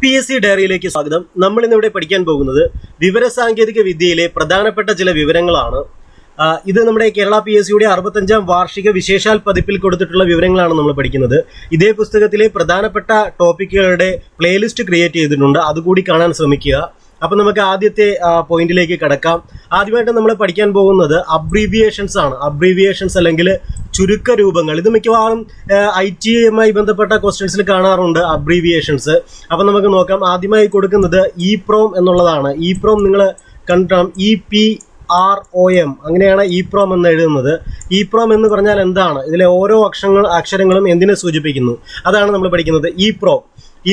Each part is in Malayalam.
PSC ഡയറിയിലേക്ക് സ്വാഗതം. നമ്മൾ ഇന്നിവിടെ പഠിക്കാൻ പോകുന്നത് വിവരസാങ്കേതിക വിദ്യയിലെ പ്രധാനപ്പെട്ട ചില വിവരങ്ങളാണ്. ഇത് നമ്മുടെ കേരള PSCയുടെ 65ാം വാർഷിക വിശേഷാൽ പതിപ്പിൽ കൊടുത്തിട്ടുള്ള വിവരങ്ങളാണ് നമ്മൾ പഠിക്കുന്നത്. ഇതേ പുസ്തകത്തിലെ പ്രധാനപ്പെട്ട ടോപ്പിക്കുകളുടെ പ്ലേലിസ്റ്റ് ക്രിയേറ്റ് ചെയ്തിട്ടുണ്ട്, അതുകൂടി കാണാൻ ശ്രമിക്കുക. അപ്പം നമുക്ക് ആദ്യത്തെ പോയിന്റിലേക്ക് കടക്കാം. ആദ്യമായിട്ട് നമ്മൾ പഠിക്കാൻ പോകുന്നത് അബ്രീവിയേഷൻസ് ആണ്. അബ്രീവിയേഷൻസ് അല്ലെങ്കിൽ ചുരുക്ക രൂപങ്ങൾ. ഇത് മിക്കവാറും IT-യുമായി ബന്ധപ്പെട്ട ക്വസ്റ്റ്യൻസിൽ കാണാറുണ്ട് അബ്രീവിയേഷൻസ്. അപ്പം നമുക്ക് നോക്കാം. ആദ്യമായി കൊടുക്കുന്നത് EPROM എന്നുള്ളതാണ്. EPROM നിങ്ങൾ കണ്ടാം, EPROM, അങ്ങനെയാണ് EPROM എന്ന് എഴുതുന്നത്. EPROM എന്ന് പറഞ്ഞാൽ എന്താണ്? ഇതിലെ ഓരോ അക്ഷരങ്ങളും എന്തിനെ സൂചിപ്പിക്കുന്നു? അതാണ് നമ്മൾ പഠിക്കുന്നത്. EPROM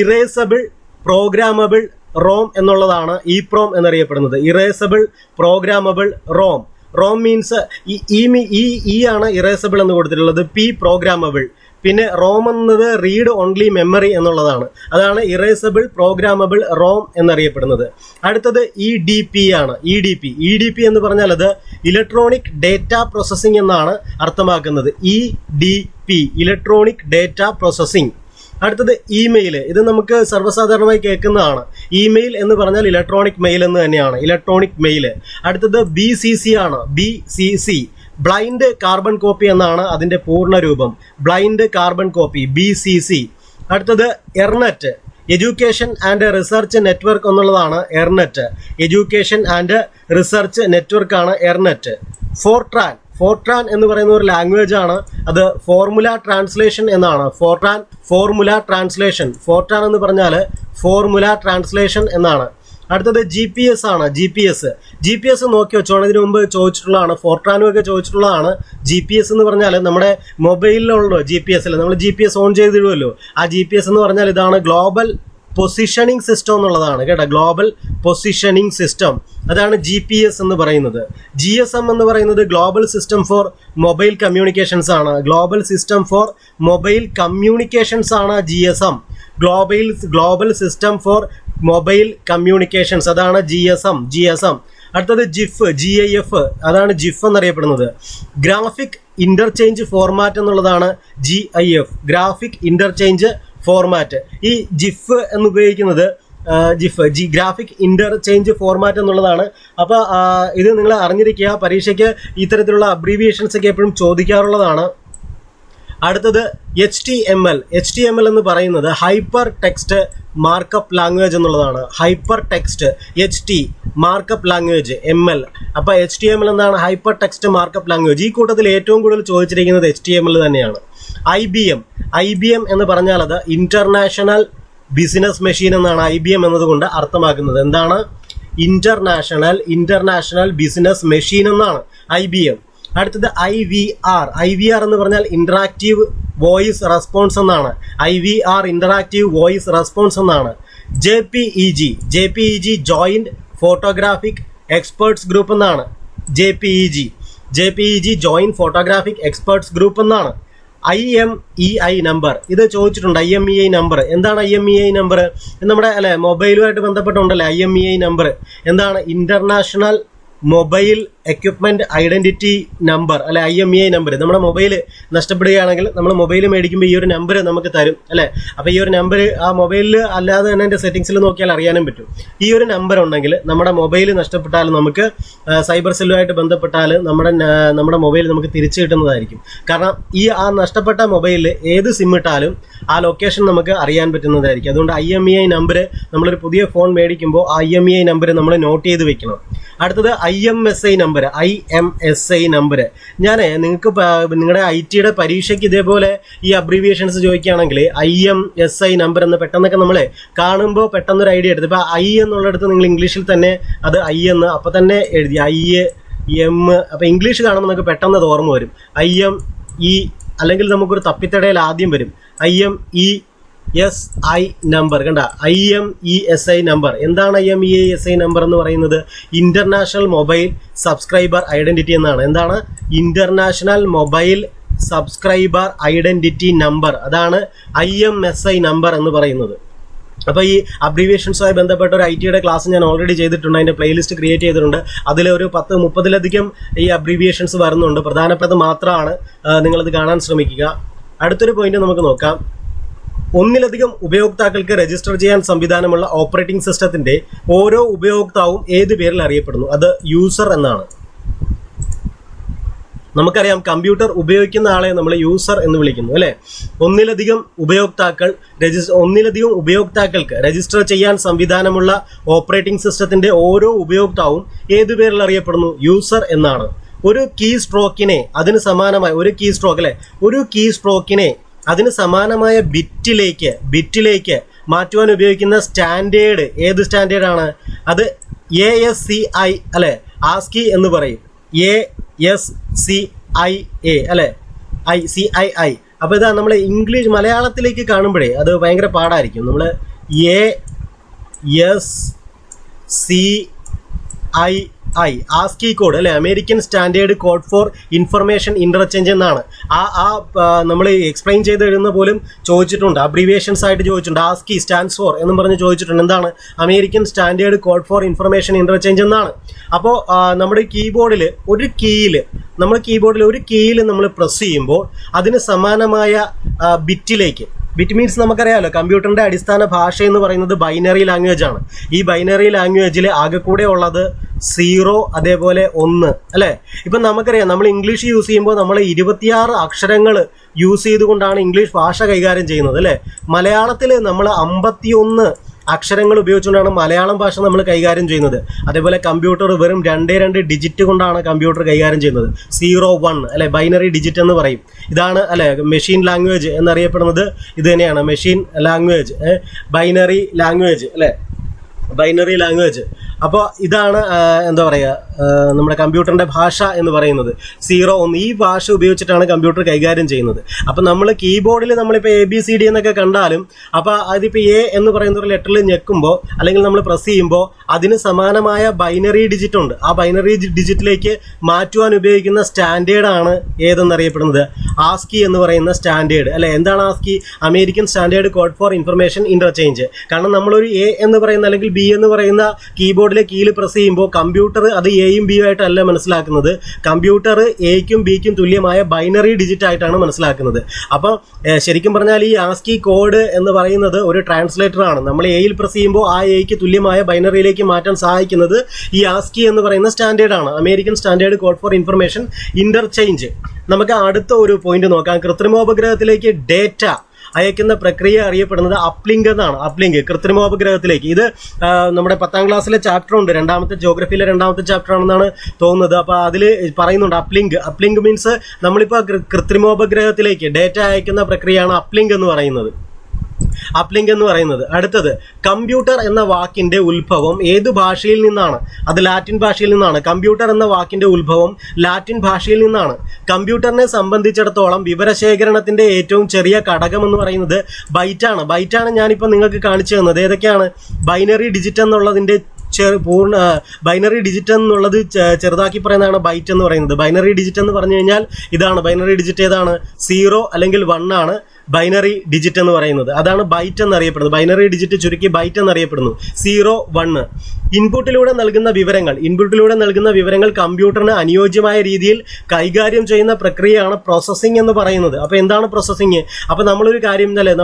ഇറേസബിൾ പ്രോഗ്രാമബിൾ റോം എന്നുള്ളതാണ് EPROM എന്നറിയപ്പെടുന്നത്. Erasable programmable ROM. ROM means ഈ ആണ് ഇറേസബിൾ എന്ന് കൊടുത്തിട്ടുള്ളത്. P programmable. പിന്നെ റോം എന്നത് റീഡ് ഓൺലി മെമ്മറി എന്നുള്ളതാണ്. അതാണ് ഇറേസബിൾ പ്രോഗ്രാമബിൾ റോം എന്നറിയപ്പെടുന്നത്. അടുത്തത് EDP ആണ്. EDP എന്ന് പറഞ്ഞാൽ അത് ഇലക്ട്രോണിക് ഡേറ്റ പ്രോസസ്സിംഗ് എന്നാണ് അർത്ഥമാക്കുന്നത്. EDP electronic data processing. അടുത്തത് ഇമെയിൽ. ഇത് നമുക്ക് സർവ്വസാധാരണമായി കേൾക്കുന്നതാണ്. ഇമെയിൽ എന്ന് പറഞ്ഞാൽ ഇലക്ട്രോണിക് മെയിൽ എന്ന് തന്നെയാണ്, ഇലക്ട്രോണിക് മെയിൽ. അടുത്തത് BCC ആണ്. BCC ബ്ലൈൻഡ് കാർബൺ കോപ്പി എന്നാണ് അതിന്റെ പൂർണ്ണ രൂപം. Blind carbon copy, BCC. അടുത്തത് എർനെറ്റ്, എഡ്യൂക്കേഷൻ ആൻഡ് റിസർച്ച് നെറ്റ്വർക്ക് എന്നുള്ളതാണ് എർനെറ്റ്. എഡ്യൂക്കേഷൻ ആൻഡ് റിസർച്ച് നെറ്റ്വർക്ക് ആണ് എർനെറ്റ്. ഫോർട്രാൻ എന്ന് പറയുന്ന ഒരു ലാംഗ്വേജ് ആണ്. അത് ഫോർമുല ട്രാൻസ്ലേഷൻ എന്നാണ്. Formula translation. ഫോർട്രാൻ എന്ന് പറഞ്ഞാൽ ഫോർമുല ട്രാൻസ്ലേഷൻ എന്നാണ്. അടുത്തത് GPS ആണ്. GPS നോക്കി വെച്ചോണം. ഇതിനു മുമ്പ് ചോദിച്ചിട്ടുള്ളതാണ്, ഫോർട്രാനും ഒക്കെ ചോദിച്ചിട്ടുള്ളതാണ്. GPS എന്ന് പറഞ്ഞാൽ നമ്മുടെ മൊബൈലിലുള്ള GPS അല്ലേ, നമ്മൾ GPS ഓൺ ചെയ്തിടുമല്ലോ. ആ GPS എന്ന് പറഞ്ഞാൽ ഇതാണ് ഗ്ലോബൽ പൊസിഷനിങ് സിസ്റ്റം എന്നുള്ളതാണ് കേട്ടോ. ഗ്ലോബൽ പൊസിഷനിങ് സിസ്റ്റം, അതാണ് GPS എന്ന് പറയുന്നത്. GSM എന്ന് പറയുന്നത് global system for mobile communications ആണ്. Global system for mobile communications ആണ് GSM. Global system for mobile communications, അതാണ് GSM. അടുത്തത് GIF, അതാണ് GIF എന്നറിയപ്പെടുന്നത്. ഗ്രാഫിക് ഇന്റർചേഞ്ച് ഫോർമാറ്റ് എന്നുള്ളതാണ് GIF. Graphic interchange format. ഈ GIF എന്ന് ഉപയോഗിക്കുന്നത് ഗ്രാഫിക് ഇന്റർചേഞ്ച് ഫോർമാറ്റ് എന്നുള്ളതാണ്. അപ്പോൾ ഇത് നിങ്ങൾ അറിഞ്ഞിരിക്കുക. പരീക്ഷയ്ക്ക് ഇത്തരത്തിലുള്ള അബ്രീവിയേഷൻസ് ഒക്കെ എപ്പോഴും ചോദിക്കാറുള്ളതാണ്. അടുത്തത് HTML എന്ന് പറയുന്നത് ഹൈപ്പർ ടെക്സ്റ്റ് മാർക്കപ്പ് ലാംഗ്വേജ് എന്നുള്ളതാണ്. Hyper text markup language ML. അപ്പോൾ HTML എന്താണ്? Hyper text markup language. ഈ കൂട്ടത്തിൽ ഏറ്റവും കൂടുതൽ ചോദിച്ചിരിക്കുന്നത് HTML തന്നെയാണ്. IBM എന്ന് പറഞ്ഞാൽ അത് ഇന്റർനാഷണൽ ബിസിനസ് മെഷീൻ എന്നാണ് IBM എന്നതുകൊണ്ട് അർത്ഥമാക്കുന്നത്. എന്താണ്? ഇന്റർനാഷണൽ ബിസിനസ് മെഷീൻ എന്നാണ് IBM. അടുത്തത് IVR എന്ന് പറഞ്ഞാൽ ഇന്ററാക്റ്റീവ് വോയിസ് റെസ്പോൺസ് എന്നാണ്. IVR ഇന്ററാക്റ്റീവ് വോയിസ് റെസ്പോൺസ് എന്നാണ്. JPEG joint photographic experts group എന്നാണ്. JPEG joint photographic experts group എന്നാണ്. IMEI നമ്പർ, ഇത് ചോദിച്ചിട്ടുണ്ട്. IMEI നമ്പർ എന്താണ്? IMEI നമ്പർ നമ്മുടെ അല്ലെ മൊബൈലുമായിട്ട് ബന്ധപ്പെട്ടുണ്ടല്ലേ IMEI നമ്പർ. എന്താണ്? International mobile equipment identity number അല്ലെ, IMEI നമ്പർ. നമ്മുടെ മൊബൈൽ നഷ്ടപ്പെടുകയാണെങ്കിൽ നമ്മൾ മൊബൈൽ മേടിക്കുമ്പോൾ ഈ ഒരു നമ്പർ നമുക്ക് തരും അല്ലെ. അപ്പോൾ ഈ ഒരു നമ്പർ ആ മൊബൈലിൽ അല്ലാതെ തന്നെ എൻ്റെ സെറ്റിംഗ്സിൽ നോക്കിയാൽ അറിയാനും പറ്റും. ഈ ഒരു നമ്പർ ഉണ്ടെങ്കിൽ നമ്മുടെ മൊബൈൽ നഷ്ടപ്പെട്ടാൽ നമുക്ക് സൈബർ സെല്ലുമായിട്ട് ബന്ധപ്പെട്ടാൽ നമ്മുടെ മൊബൈൽ നമുക്ക് തിരിച്ചു കിട്ടുന്നതായിരിക്കും. കാരണം ആ നഷ്ടപ്പെട്ട മൊബൈലിൽ ഏത് സിം ഇട്ടാലും ആ ലൊക്കേഷൻ നമുക്ക് അറിയാൻ പറ്റുന്നതായിരിക്കും. അതുകൊണ്ട് IMEI നമ്പർ, നമ്മളൊരു പുതിയ ഫോൺ മേടിക്കുമ്പോൾ IMEI നമ്പർ നമ്മൾ നോട്ട് ചെയ്ത് വെക്കണം. അടുത്തത് IMSI നമ്പർ. ഞാൻ നിങ്ങൾക്ക് നിങ്ങളുടെ IT-യുടെ പരീക്ഷയ്ക്ക് ഇതേപോലെ ഈ അബ്രീവിയേഷൻസ് ചോദിക്കുകയാണെങ്കിൽ IMSI നമ്പർ എന്ന് പെട്ടെന്നൊക്കെ നമ്മൾ കാണുമ്പോൾ പെട്ടെന്നൊരു ഐഡിയ എടുത്ത്, ഇപ്പോൾ I എന്നുള്ളിടത്ത് നിങ്ങൾ ഇംഗ്ലീഷിൽ തന്നെ അത് I എന്ന് അപ്പോൾ തന്നെ എഴുതി IM. അപ്പോൾ ഇംഗ്ലീഷ് കാണുമ്പോൾ നമുക്ക് പെട്ടെന്ന് അത് ഓർമ്മ വരും. IME അല്ലെങ്കിൽ നമുക്കൊരു തപ്പിത്തടയിൽ ആദ്യം വരും IMESI നമ്പർ. കണ്ട, IMESI നമ്പർ. എന്താണ് IMESI നമ്പർ എന്ന് പറയുന്നത്? ഇന്റർനാഷണൽ മൊബൈൽ സബ്സ്ക്രൈബർ ഐഡന്റിറ്റി എന്നാണ്. എന്താണ്? International mobile subscriber identity number, അതാണ് IMSI നമ്പർ എന്ന് പറയുന്നത്. അപ്പോൾ ഈ അബ്രീവിയേഷൻസുമായി ബന്ധപ്പെട്ട ഒരു IT-യുടെ ക്ലാസ് ഞാൻ ഓൾറെഡി ചെയ്തിട്ടുണ്ട്. അതിൻ്റെ പ്ലേലിസ്റ്റ് ക്രിയേറ്റ് ചെയ്തിട്ടുണ്ട്. അതിലൊരു 10-30ലധികം ഈ അബ്രീവിയേഷൻസ് വരുന്നുണ്ട്. പ്രധാനപ്പെട്ടത് മാത്രമാണ് നിങ്ങളത് കാണാൻ ശ്രമിക്കുക. അടുത്തൊരു പോയിന്റ് നമുക്ക് നോക്കാം. ഒന്നിലധികം ഉപയോക്താക്കൾക്ക് രജിസ്റ്റർ ചെയ്യാൻ സംവിധാനമുള്ള ഓപ്പറേറ്റിംഗ് സിസ്റ്റത്തിന്റെ ഓരോ ഉപയോക്താവും ഏത് പേരിൽ അറിയപ്പെടുന്നു? അത് യൂസർ എന്നാണ്. നമുക്കറിയാം കമ്പ്യൂട്ടർ ഉപയോഗിക്കുന്ന ആളെ നമ്മൾ യൂസർ എന്ന് വിളിക്കുന്നു അല്ലെ. ഒന്നിലധികം ഉപയോക്താക്കൾക്ക് രജിസ്റ്റർ ചെയ്യാൻ സംവിധാനമുള്ള ഓപ്പറേറ്റിംഗ് സിസ്റ്റത്തിന്റെ ഓരോ ഉപയോക്താവും ഏതു പേരിൽ അറിയപ്പെടുന്നു? യൂസർ എന്നാണ്. ഒരു കീ സ്ട്രോക്കിനെ അതിന് സമാനമായ ഒരു കീ സ്ട്രോക്കിനെ അതിന് സമാനമായ ബിറ്റിലേക്ക് മാറ്റുവാൻ ഉപയോഗിക്കുന്ന സ്റ്റാൻഡേർഡ് ഏത് സ്റ്റാൻഡേർഡാണ്? അത് ASCII അല്ലെ, ആസ്കി എന്ന് പറയും. ASCII അല്ലെ, CII. അപ്പൊ ഇതാ നമ്മൾ ഇംഗ്ലീഷ് മലയാളത്തിലേക്ക് കാണുമ്പോഴേ അത് ഭയങ്കര പാടായിരിക്കും. നമ്മൾ ASCII ആസ്കി കോഡ് അല്ലെ, American standard code for information interchange എന്നാണ്. നമ്മൾ എക്സ്പ്ലെയിൻ ചെയ്ത് എഴുതുന്ന പോലും ചോദിച്ചിട്ടുണ്ട്, അബ്രീവിയേഷൻസ് ആയിട്ട് ചോദിച്ചിട്ടുണ്ട്. ആസ്കി സ്റ്റാൻഡ്സ് ഫോർ എന്നും പറഞ്ഞ് ചോദിച്ചിട്ടുണ്ട്. എന്താണ്? American standard code for information interchange എന്നാണ്. അപ്പോൾ നമ്മുടെ കീബോർഡിൽ ഒരു കീയിൽ നമ്മൾ പ്രസ് ചെയ്യുമ്പോൾ അതിന് സമാനമായ ബിറ്റ് മീൻസ് നമുക്കറിയാമല്ലോ, കമ്പ്യൂട്ടറിന്റെ അടിസ്ഥാന ഭാഷ എന്ന് പറയുന്നത് ബൈനറി ലാംഗ്വേജ് ആണ്. ഈ ബൈനറി ലാംഗ്വേജിൽ ആകെ കൂടെ ഉള്ളത് 0 അതേപോലെ 1 അല്ലെ. ഇപ്പൊ നമുക്കറിയാം നമ്മൾ ഇംഗ്ലീഷ് യൂസ് ചെയ്യുമ്പോൾ നമ്മൾ 26 അക്ഷരങ്ങൾ യൂസ് ചെയ്തുകൊണ്ടാണ് ഇംഗ്ലീഷ് ഭാഷ കൈകാര്യം ചെയ്യുന്നത് അല്ലെ. മലയാളത്തിൽ നമ്മൾ 51 അക്ഷരങ്ങൾ ഉപയോഗിച്ചുകൊണ്ടാണ് മലയാളം ഭാഷ നമ്മൾ കൈകാര്യം ചെയ്യുന്നത്. അതേപോലെ കമ്പ്യൂട്ടർ വെറും 2 ഡിജിറ്റ് കൊണ്ടാണ് കമ്പ്യൂട്ടർ കൈകാര്യം ചെയ്യുന്നത്. 0, 1 അല്ലെ, ബൈനറി ഡിജിറ്റ് എന്ന് പറയും. ഇതാണ് അല്ലെ മെഷീൻ ലാംഗ്വേജ് എന്നറിയപ്പെടുന്നത്. ഇത് തന്നെയാണ് മെഷീൻ ലാംഗ്വേജ്, ബൈനറി ലാംഗ്വേജ് അല്ലെ, ബൈനറി ലാംഗ്വേജ്. അപ്പോൾ ഇതാണ് എന്താ പറയുക, നമ്മുടെ കമ്പ്യൂട്ടറിന്റെ ഭാഷ എന്ന് പറയുന്നത് 0, 1 ഈ ഭാഷ ഉപയോഗിച്ചിട്ടാണ് കമ്പ്യൂട്ടർ കൈകാര്യം ചെയ്യുന്നത്. അപ്പം നമ്മൾ കീബോർഡിൽ നമ്മളിപ്പോൾ ABCD എന്നൊക്കെ കണ്ടാലും അപ്പോൾ അതിപ്പോൾ A എന്ന് പറയുന്ന ഒരു ലെറ്ററിൽ ഞെക്കുമ്പോൾ അല്ലെങ്കിൽ നമ്മൾ പ്രസ് ചെയ്യുമ്പോൾ അതിന് സമാനമായ ബൈനറി ഡിജിറ്റ് ഉണ്ട്. ആ ബൈനറി ഡിജിറ്റിലേക്ക് മാറ്റുവാൻ ഉപയോഗിക്കുന്ന സ്റ്റാൻഡേർഡാണ് ഏതെന്നറിയപ്പെടുന്നത്? ആസ്കി എന്ന് പറയുന്ന സ്റ്റാൻഡേർഡ് അല്ലെ. എന്താണ് ASCII? American standard code for information interchange. കാരണം നമ്മളൊരു A എന്ന് പറയുന്ന അല്ലെങ്കിൽ B എന്ന് പറയുന്ന കീബോർഡിലെ കീയിൽ പ്രസ് ചെയ്യുമ്പോൾ കമ്പ്യൂട്ടർ അത് എയും ബിയും ആയിട്ടല്ല മനസ്സിലാക്കുന്നത്. കമ്പ്യൂട്ടർ എയ്ക്കും ബിക്കും തുല്യമായ ബൈനറി ഡിജിറ്റ് ആയിട്ടാണ് മനസ്സിലാക്കുന്നത്. അപ്പം ശരിക്കും പറഞ്ഞാൽ ഈ ആസ്കി കോഡ് എന്ന് പറയുന്നത് ഒരു ട്രാൻസ്ലേറ്റർ ആണ്. നമ്മൾ എയിൽ പ്രസ് ചെയ്യുമ്പോൾ ആ എയ്ക്ക് തുല്യമായ ബൈനറിയിലേക്ക് മാറ്റാൻ സഹായിക്കുന്നത് ഈ ആസ്കി എന്ന് പറയുന്ന സ്റ്റാൻഡേർഡ് ആണ്, American standard code for information interchange. നമുക്ക് അടുത്ത ഒരു പോയിന്റ് നോക്കാം. കൃത്രിമോപഗ്രഹത്തിലേക്ക് ഡേറ്റ അയക്കുന്ന പ്രക്രിയ അറിയപ്പെടുന്നത് അപ്ലിങ്ക് എന്നാണ്. അപ്ലിങ്ക് കൃത്രിമോപഗ്രഹത്തിലേക്ക്. ഇത് നമ്മുടെ 10ാം ക്ലാസ്സിലെ ചാപ്റ്റർ ഉണ്ട്, ജോഗ്രഫിയിലെ 2ാമത്തെ ചാപ്റ്റർ ആണെന്നാണ് തോന്നുന്നത്. അപ്പോൾ അതിൽ പറയുന്നുണ്ട് അപ്ലിങ്ക് മീൻസ് നമ്മളിപ്പോൾ കൃത്രിമോപഗ്രഹത്തിലേക്ക് ഡേറ്റ അയക്കുന്ന പ്രക്രിയയാണ് അപ്ലിങ്ക് എന്ന് പറയുന്നത്. അടുത്തത് കമ്പ്യൂട്ടർ എന്ന വാക്കിന്റെ ഉത്ഭവം ഏത് ഭാഷയിൽ നിന്നാണ്? അത് ലാറ്റിൻ ഭാഷയിൽ നിന്നാണ്. കമ്പ്യൂട്ടർ എന്ന വാക്കിന്റെ ഉത്ഭവം ലാറ്റിൻ ഭാഷയിൽ നിന്നാണ്. കമ്പ്യൂട്ടറിനെ സംബന്ധിച്ചിടത്തോളം വിവരശേഖരണത്തിന്റെ ഏറ്റവും ചെറിയ ഘടകം എന്ന് പറയുന്നത് ബൈറ്റാണ് ഞാനിപ്പോൾ നിങ്ങൾക്ക് കാണിച്ചു തന്നത്. ഏതൊക്കെയാണ്? ബൈനറി ഡിജിറ്റ് എന്നുള്ളതിന്റെ ബൈനറി ഡിജിറ്റ് എന്നുള്ളത് ചെറുതാക്കി പറയുന്നതാണ് ബൈറ്റ് എന്ന് പറയുന്നത്. ബൈനറി ഡിജിറ്റ് എന്ന് പറഞ്ഞു കഴിഞ്ഞാൽ ഇതാണ് ബൈനറി ഡിജിറ്റ്. ഏതാണ്? 0 അല്ലെങ്കിൽ 1 ആണ് ബൈനറി ഡിജിറ്റ് എന്ന് പറയുന്നത്. അതാണ് ബൈറ്റ് എന്നറിയപ്പെടുന്നത്. ബൈനറി ഡിജിറ്റ് ചുരുക്കി ബൈറ്റ് എന്നറിയപ്പെടുന്നു. 0, 1. ഇൻപുട്ടിലൂടെ നൽകുന്ന വിവരങ്ങൾ കമ്പ്യൂട്ടറിന് അനുയോജ്യമായ രീതിയിൽ കൈകാര്യം ചെയ്യുന്ന പ്രക്രിയയാണ് പ്രോസസ്സിംഗ് എന്ന് പറയുന്നത്. അപ്പോൾ എന്താണ് പ്രോസസ്സിംഗ്? അപ്പോൾ നമ്മളൊരു കാര്യം അല്ലേ,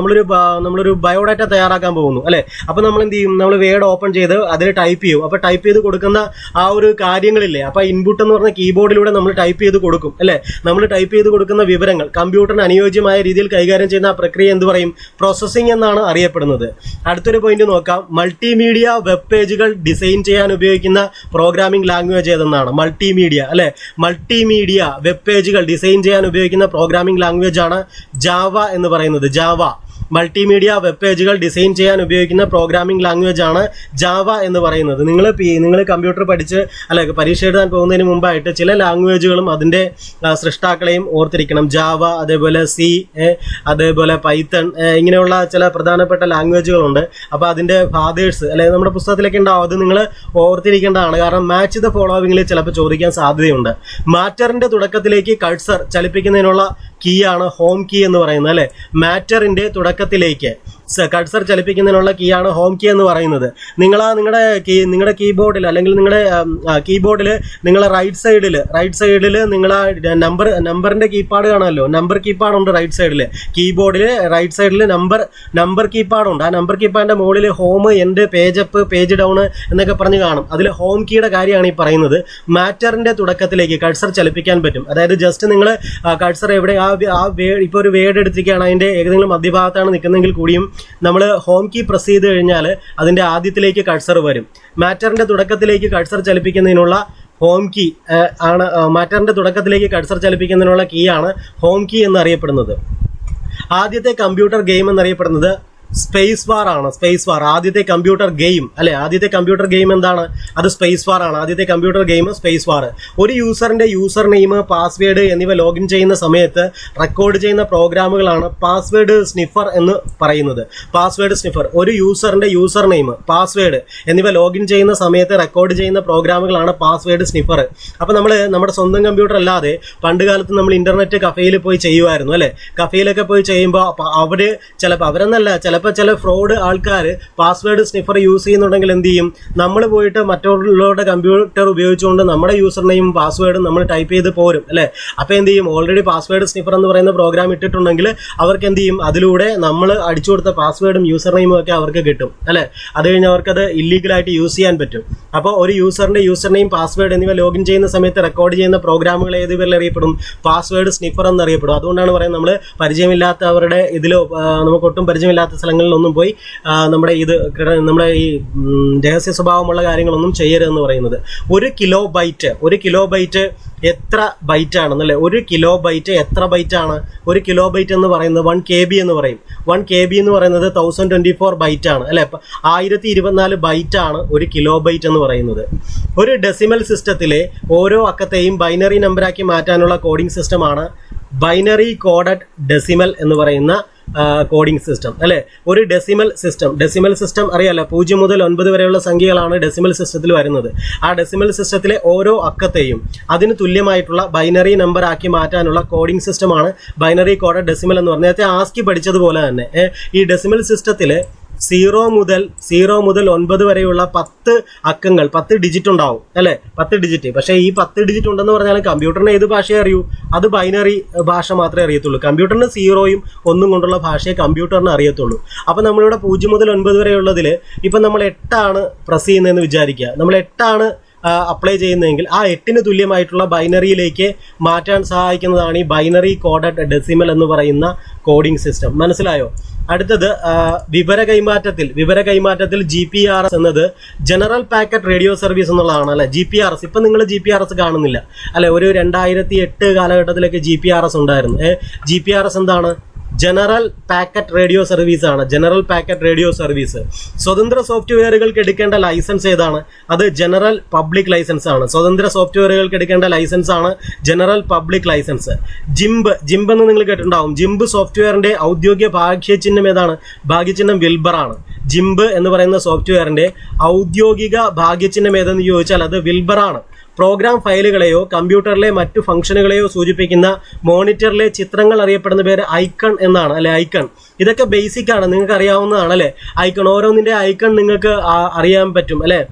നമ്മളൊരു ബയോഡാറ്റ തയ്യാറാക്കാൻ പോകുന്നു അല്ലേ. അപ്പോൾ നമ്മൾ എന്ത് ചെയ്യും? നമ്മൾ വേർഡ് ഓപ്പൺ ചെയ്ത് അതിൽ ടൈപ്പ് ചെയ്യും. അപ്പോൾ ടൈപ്പ് ചെയ്ത് കൊടുക്കുന്ന ആ ഒരു കാര്യങ്ങളില്ലേ, അപ്പോൾ ഇൻപുട്ട് എന്ന് പറഞ്ഞ കീബോർഡിലൂടെ നമ്മൾ ടൈപ്പ് ചെയ്ത് കൊടുക്കും അല്ലേ. നമ്മൾ ടൈപ്പ് ചെയ്ത് കൊടുക്കുന്ന വിവരങ്ങൾ കമ്പ്യൂട്ടറിന് അനുയോജ്യമായ രീതിയിൽ കൈകാര്യം ചെയ്യുന്ന ആ പ്രക്രിയ എന്ത് പറയും? പ്രോസസ്സിംഗ് എന്നാണ് അറിയപ്പെടുന്നത്. അടുത്തൊരു പോയിന്റ് നോക്കാം. മൾട്ടിമീഡിയ വെബ് പേജുകൾ ഡിസൈൻ ചെയ്യാൻ ഉപയോഗിക്കുന്ന പ്രോഗ്രാമിംഗ് ലാംഗ്വേജ് ഏതെന്നാണ്? മൾട്ടിമീഡിയ വെബ് പേജുകൾ ഡിസൈൻ ചെയ്യാൻ ഉപയോഗിക്കുന്ന പ്രോഗ്രാമിംഗ് ലാംഗ്വേജ് ആണ് ജാവ എന്ന് പറയുന്നത്. മൾട്ടിമീഡിയ വെബ് പേജുകൾ ഡിസൈൻ ചെയ്യാൻ ഉപയോഗിക്കുന്ന പ്രോഗ്രാമിംഗ് ലാംഗ്വേജ് ആണ് ജാവ എന്ന് പറയുന്നത്. നിങ്ങൾ കമ്പ്യൂട്ടർ പഠിച്ച് പരീക്ഷ എഴുതാൻ പോകുന്നതിന് മുമ്പായിട്ട് ചില ലാംഗ്വേജുകളും അതിൻ്റെ സൃഷ്ടാക്കളെയും ഓർത്തിരിക്കണം. ജാവ, അതേപോലെ C, അതേപോലെ പൈത്തൺ, ഇങ്ങനെയുള്ള ചില പ്രധാനപ്പെട്ട ലാംഗ്വേജുകളുണ്ട്. അപ്പോൾ അതിൻ്റെ ഫാദേഴ്സ് നമ്മുടെ പുസ്തകത്തിലൊക്കെ ഉണ്ടാവും. അത് നിങ്ങൾ ഓർത്തിരിക്കേണ്ടതാണ്. കാരണം മാച്ച് ദ ഫോളോവിംഗിൽ ചിലപ്പോൾ ചോദിക്കാൻ സാധ്യതയുണ്ട്. മാറ്ററിന്റെ തുടക്കത്തിലേക്ക് കഴ്സർ ചലിപ്പിക്കുന്നതിനുള്ള കീ ആണ് ഹോം കീ എന്ന് പറയുന്നത് അല്ലെ. മാറ്ററിന്റെ തുടക്കത്തിലേക്ക് കഴ്സർ ചലിപ്പിക്കുന്നതിനുള്ള കീ ആണ് ഹോം കീ എന്ന് പറയുന്നത്. നിങ്ങളുടെ കീബോർഡിൽ അല്ലെങ്കിൽ നിങ്ങളുടെ കീബോർഡിൽ നിങ്ങളെ റൈറ്റ് സൈഡിൽ നിങ്ങളെ നമ്പറിന്റെ കീപാഡ് കാണാമല്ലോ. നമ്പർ കീപാഡ് ഉണ്ട് റൈറ്റ് സൈഡിൽ. കീബോർഡിൽ റൈറ്റ് സൈഡിൽ നമ്പർ കീപാഡ് ഉണ്ട്. ആ നമ്പർ കീപാഡിന്റെ മുകളിൽ home, end, page up, page down എന്നൊക്കെ പറഞ്ഞ് കാണും. അതിൽ ഹോം കീയുടെ കാര്യമാണ് ഈ പറയുന്നത്. മാറ്ററിന്റെ തുടക്കത്തിലേക്ക് കഴ്സർ ചലിപ്പിക്കാൻ പറ്റും. അതായത് ജസ്റ്റ് നിങ്ങൾ കഴ്സർ എവിടെ ഇപ്പോൾ ഒരു വേർഡ് എടുത്തിരിക്കുകയാണ്, അതിന്റെ ഏതെങ്കിലും മധ്യഭാഗത്താണ് നിൽക്കുന്നതെങ്കിൽ കൂടിയും നമ്മൾ ഹോം കീ പ്രസ് ചെയ്ത് കഴിഞ്ഞാൽ അതിന്റെ ആദ്യത്തിലേക്ക് കഴ്സർ വരും. മാറ്ററിന്റെ തുടക്കത്തിലേക്ക് കഴ്സർ ചലിപ്പിക്കുന്നതിനുള്ള ഹോം കീ ആണ് മാറ്ററിന്റെ തുടക്കത്തിലേക്ക് കഴ്സർ ചലിപ്പിക്കുന്നതിനുള്ള കീ ആണ് ഹോം കീ എന്നറിയപ്പെടുന്നത്. ആദ്യത്തെ കമ്പ്യൂട്ടർ ഗെയിം എന്നറിയപ്പെടുന്നത് സ്പേസ് വാർ ആണ്. സ്പേസ് വാർ ആദ്യത്തെ കമ്പ്യൂട്ടർ ഗെയിം അല്ലെ. ആദ്യത്തെ കമ്പ്യൂട്ടർ ഗെയിം എന്താണ്? അത് സ്പേസ് വാർ ആണ്. ആദ്യത്തെ കമ്പ്യൂട്ടർ ഗെയിം സ്പേസ് വാർ. ഒരു യൂസറിന്റെ യൂസർ നെയിം, പാസ്വേഡ് എന്നിവ ലോഗിൻ ചെയ്യുന്ന സമയത്ത് റെക്കോർഡ് ചെയ്യുന്ന പ്രോഗ്രാമുകളാണ് പാസ്വേഡ് സ്നിഫർ എന്ന് പറയുന്നത്. പാസ്വേഡ് സ്നിഫർ ഒരു യൂസറിന്റെ യൂസർ നെയിം, പാസ്വേഡ് എന്നിവ ലോഗിൻ ചെയ്യുന്ന സമയത്ത് റെക്കോർഡ് ചെയ്യുന്ന പ്രോഗ്രാമുകളാണ് പാസ്വേഡ് സ്നിഫർ. അപ്പൊ നമ്മൾ നമ്മുടെ സ്വന്തം കമ്പ്യൂട്ടർ അല്ലാതെ പണ്ട് കാലത്ത് നമ്മൾ ഇന്റർനെറ്റ് കഫേയിൽ പോയി ചെയ്യുമായിരുന്നു അല്ലെ. കഫേയിലൊക്കെ പോയി ചെയ്യുമ്പോൾ അവര് ചിലപ്പോൾ അവരെന്നല്ല, ചിലപ്പോൾ ചില ഫ്രോഡ് ആൾക്കാർ പാസ്വേഡ് സ്നിഫർ യൂസ് ചെയ്യുന്നുണ്ടെങ്കിൽ എന്ത് ചെയ്യും? നമ്മൾ പോയിട്ട് മറ്റുള്ളവരുടെ കമ്പ്യൂട്ടർ ഉപയോഗിച്ചുകൊണ്ട് നമ്മുടെ യൂസർ നെയിം പാസ്വേഡും നമ്മൾ ടൈപ്പ് ചെയ്ത് പോരും അല്ലെ. അപ്പോൾ എന്ത് ചെയ്യും? ഓൾറെഡി പാസ്വേഡ് സ്നിഫർ എന്ന് പറയുന്ന പ്രോഗ്രാം ഇട്ടിട്ടുണ്ടെങ്കിൽ അവർക്ക് എന്ത് ചെയ്യും? അതിലൂടെ നമ്മൾ അടിച്ചു കൊടുത്ത പാസ്വേഡും യൂസർ നെയിമും ഒക്കെ അവർക്ക് കിട്ടും അല്ലെ. അത് കഴിഞ്ഞ് അവർക്കത് ഇല്ലീഗലായിട്ട് യൂസ് ചെയ്യാൻ പറ്റും. അപ്പോൾ ഒരു യൂസറിന്റെ യൂസർ നെയിം, പാസ്വേഡ് എന്നിവ ലോഗിൻ ചെയ്യുന്ന സമയത്ത് റെക്കോർഡ് ചെയ്യുന്ന പ്രോഗ്രാമുകൾ ഏത് പേരിൽ അറിയപ്പെടും? Password sniffer എന്നറിയപ്പെടും. അതുകൊണ്ടാണ് പറയുന്നത് നമ്മൾ പരിചയമില്ലാത്തവരുടെ ഇതിലോ നമുക്ക് ഒട്ടും പരിചയമില്ലാത്ത സ്ഥലങ്ങളിലൊന്നും പോയി നമ്മുടെ ഈ രഹസ്യ സ്വഭാവമുള്ള കാര്യങ്ങളൊന്നും ചെയ്യരുതെന്ന് പറയുന്നത്. ഒരു കിലോ ബൈറ്റ് എത്ര ബൈറ്റ് ആണെന്നല്ലേ? ഒരു കിലോ ബൈറ്റ് എത്ര ബൈറ്റ് ആണ്? ഒരു കിലോ ബൈറ്റ് എന്ന് പറയുന്നത് 1 KB എന്ന് പറയും. 1 KB എന്ന് പറയുന്നത് 1024 ബൈറ്റ് ആണ് അല്ലെ. 1024 ബൈറ്റ് ആണ് ഒരു കിലോ ബൈറ്റ് എന്ന് പറയുന്നത്. ഒരു ഡെസിമൽ സിസ്റ്റത്തിലെ ഓരോ അക്കത്തെയും ബൈനറി നമ്പറാക്കി മാറ്റാനുള്ള കോഡിംഗ് സിസ്റ്റമാണ് ബൈനറി കോഡഡ് ഡെസിമൽ എന്ന് പറയുന്ന കോഡിംഗ് സിസ്റ്റം അല്ലെ. ഒരു ഡെസിമൽ സിസ്റ്റം അറിയാലോ, 0 മുതൽ 9 വരെയുള്ള സംഖ്യകളാണ് ഡെസിമൽ സിസ്റ്റത്തിൽ വരുന്നത്. ആ ഡെസിമൽ സിസ്റ്റത്തിലെ ഓരോ അക്കത്തെയും അതിന് തുല്യമായിട്ടുള്ള ബൈനറി നമ്പർ ആക്കി മാറ്റാനുള്ള കോഡിംഗ് സിസ്റ്റമാണ് ബൈനറി കോഡഡ് ഡെസിമൽ എന്ന് പറഞ്ഞാൽ. നേരത്തെ ആസ്കി പഠിച്ചതുപോലെ തന്നെ ഈ ഡെസിമൽ സിസ്റ്റത്തില് 0 മുതൽ 9 വരെയുള്ള 10 അക്കങ്ങൾ, 10 ഡിജിറ്റ് ഉണ്ടാവും അല്ലെ. 10 ഡിജിറ്റ്. പക്ഷേ ഈ 10 ഡിജിറ്റ് ഉണ്ടെന്ന് പറഞ്ഞാൽ കമ്പ്യൂട്ടറിന് ഏത് ഭാഷയെ അറിയൂ? അത് ബൈനറി ഭാഷ മാത്രമേ അറിയത്തുള്ളൂ. കമ്പ്യൂട്ടറിന് 0യും 1ഉം കൊണ്ടുള്ള ഭാഷയെ കമ്പ്യൂട്ടറിന് അറിയത്തുള്ളൂ. അപ്പൊ നമ്മളിവിടെ 0 മുതൽ 9 വരെയുള്ളതിൽ ഇപ്പൊ നമ്മൾ 8 ആണ് പ്രസ് ചെയ്യുന്നതെന്ന് വിചാരിക്കുക. നമ്മൾ 8 ആണ് അപ്ലൈ ചെയ്യുന്നതെങ്കിൽ ആ 8ന് തുല്യമായിട്ടുള്ള ബൈനറിയിലേക്ക് മാറ്റാൻ സഹായിക്കുന്നതാണ് ഈ ബൈനറി കോഡഡ് ഡെസിമൽ എന്ന് പറയുന്ന കോഡിംഗ് സിസ്റ്റം. മനസ്സിലായോ? അടുത്തത് വിവര കൈമാറ്റത്തിൽ GPRS എന്നത് ജനറൽ പാക്കറ്റ് റേഡിയോ സർവീസ് എന്നുള്ളതാണ് അല്ലെ. GPRS ഇപ്പൊ നിങ്ങൾ GPRS കാണുന്നില്ല അല്ലെ. ഒരു 2008 കാലഘട്ടത്തിലൊക്കെ GPRS ഉണ്ടായിരുന്നു. GPRS എന്താണ്? ജനറൽ പാക്കറ്റ് റേഡിയോ സർവീസ് ആണ്. General packet radio service. സ്വതന്ത്ര സോഫ്റ്റ്വെയറുകൾക്ക് എടുക്കേണ്ട ലൈസൻസ് ഏതാണ്? അത് ജനറൽ പബ്ലിക് ലൈസൻസ് ആണ്. സ്വതന്ത്ര സോഫ്റ്റ്വെയറുകൾക്ക് എടുക്കേണ്ട ലൈസൻസ് ആണ് ജനറൽ പബ്ലിക് ലൈസൻസ്. ജിംബ് എന്ന് നിങ്ങൾ കേട്ടിട്ടുണ്ടാവും. ജിംബ് സോഫ്റ്റ്വെയറിന്റെ ഔദ്യോഗിക ഭാഗ്യചിഹ്നം ഏതാണ്? ഭാഗ്യചിഹ്നം വിൽബർ ആണ്. ജിംബ് എന്ന് പറയുന്ന സോഫ്റ്റ്വെയറിന്റെ ഔദ്യോഗിക ഭാഗ്യചിഹ്നം ഏതെന്ന് ചോദിച്ചാൽ അത് വിൽബർ ആണ്. പ്രോഗ്രാം ഫയലുകളെയോ കമ്പ്യൂട്ടറിലെ മറ്റു ഫംഗ്ഷനുകളെയോ സൂചിപ്പിക്കുന്ന മോണിറ്ററിലെ ചിത്രങ്ങൾ അറിയപ്പെടുന്ന പേര് ഐക്കൺ എന്നാണ് അല്ലെ. ഐക്കൺ ഇതൊക്കെ ബേസിക് ആണ്, നിങ്ങൾക്ക് അറിയാവുന്നതാണ് അല്ലെ. ഐക്കൺ ഓരോന്നിന്റെ ഐക്കൺ നിങ്ങൾക്ക് അറിയാൻ പറ്റും അല്ലെ.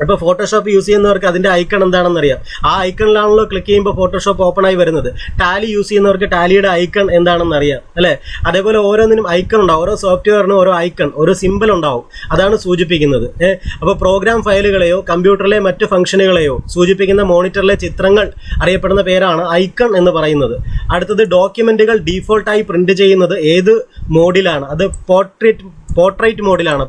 ഇപ്പോൾ ഫോട്ടോഷോപ്പ് യൂസ് ചെയ്യുന്നവർക്ക് അതിന്റെ ഐക്കൺ എന്താണെന്ന് അറിയാം. ആ ഐക്കണിലാണല്ലോ ക്ലിക്ക് ചെയ്യുമ്പോൾ ഫോട്ടോഷോപ്പ് ഓപ്പൺ ആയി വരുന്നത്. ടാലി യൂസ് ചെയ്യുന്നവർക്ക് ടാലിയുടെ ഐക്കൺ എന്താണെന്ന് അറിയാം അല്ലെ. അതേപോലെ ഓരോന്നിനും ഐക്കൺ ഉണ്ടാവും. ഓരോ സോഫ്റ്റ്വെയറിനും ഓരോ ഐക്കൺ, ഒരു സിമ്പിൾ ഉണ്ടാവും. അതാണ് സൂചിപ്പിക്കുന്നത്. അപ്പോൾ പ്രോഗ്രാം ഫയലുകളെയോ കമ്പ്യൂട്ടറിലെ മറ്റു ഫംഗ്ഷനുകളെയോ സൂചിപ്പിക്കുന്ന മോണിറ്ററിലെ ചിത്രങ്ങൾ അറിയപ്പെടുന്ന പേരാണ് ഐക്കൺ എന്ന് പറയുന്നത്. അടുത്തത് ഡോക്യുമെന്റുകൾ ഡീഫോൾട്ടായി പ്രിന്റ് ചെയ്യുന്നത് ഏത് മോഡിലാണ്? അത് പോർട്രേറ്റ് മോഡിലാണ്.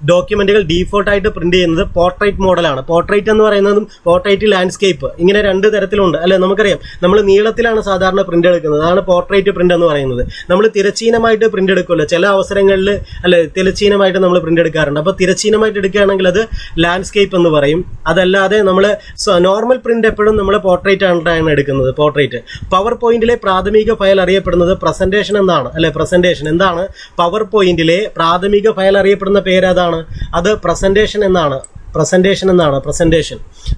ഡോക്യുമെന്റുകൾ ഡീഫോൾട്ടായിട്ട് പ്രിന്റ് ചെയ്യുന്നത് പോർട്രേറ്റ് മോഡലാണ്. പോർട്രേറ്റ് എന്ന് പറയുന്നതും പോർട്രേറ്റ് ലാൻഡ്സ്കേപ്പ്, ഇങ്ങനെ 2 തരത്തിലുണ്ട് അല്ലെ. നമുക്കറിയാം നമ്മൾ നീളത്തിലാണ് സാധാരണ പ്രിന്റ് എടുക്കുന്നത്. അതാണ് പോർട്രേറ്റ് പ്രിന്റ് എന്ന് പറയുന്നത്. നമ്മൾ തിരച്ചീനമായിട്ട് പ്രിന്റ് എടുക്കുമല്ലോ ചില അവസരങ്ങളിൽ അല്ലെ. തിരച്ചീനമായിട്ട് നമ്മൾ പ്രിന്റ് എടുക്കാറുണ്ട്. അപ്പോൾ തിരച്ചീനമായിട്ട് എടുക്കുകയാണെങ്കിൽ അത് ലാൻഡ്സ്കേപ്പ് എന്ന് പറയും. അതല്ലാതെ നമ്മൾ നോർമൽ പ്രിന്റ് എപ്പോഴും നമ്മൾ പോർട്രേറ്റ് ആണ് എടുക്കുന്നത്. പോർട്രേറ്റ്. പവർ പോയിന്റിലെ പ്രാഥമിക ഫയൽ അറിയപ്പെടുന്നത് പ്രസന്റേഷൻ എന്നാണ് അല്ലെ. പ്രസന്റേഷൻ എന്താണ്? പവർ പോയിന്റിലെ പ്രാഥമിക ഫയൽ അറിയപ്പെടുന്ന പേര് അതാണ്. അത് പ്രസന്റേഷൻ എന്നാണ്. പ്രസന്റേഷൻ എന്നാണ്, പ്രസന്റേഷൻ.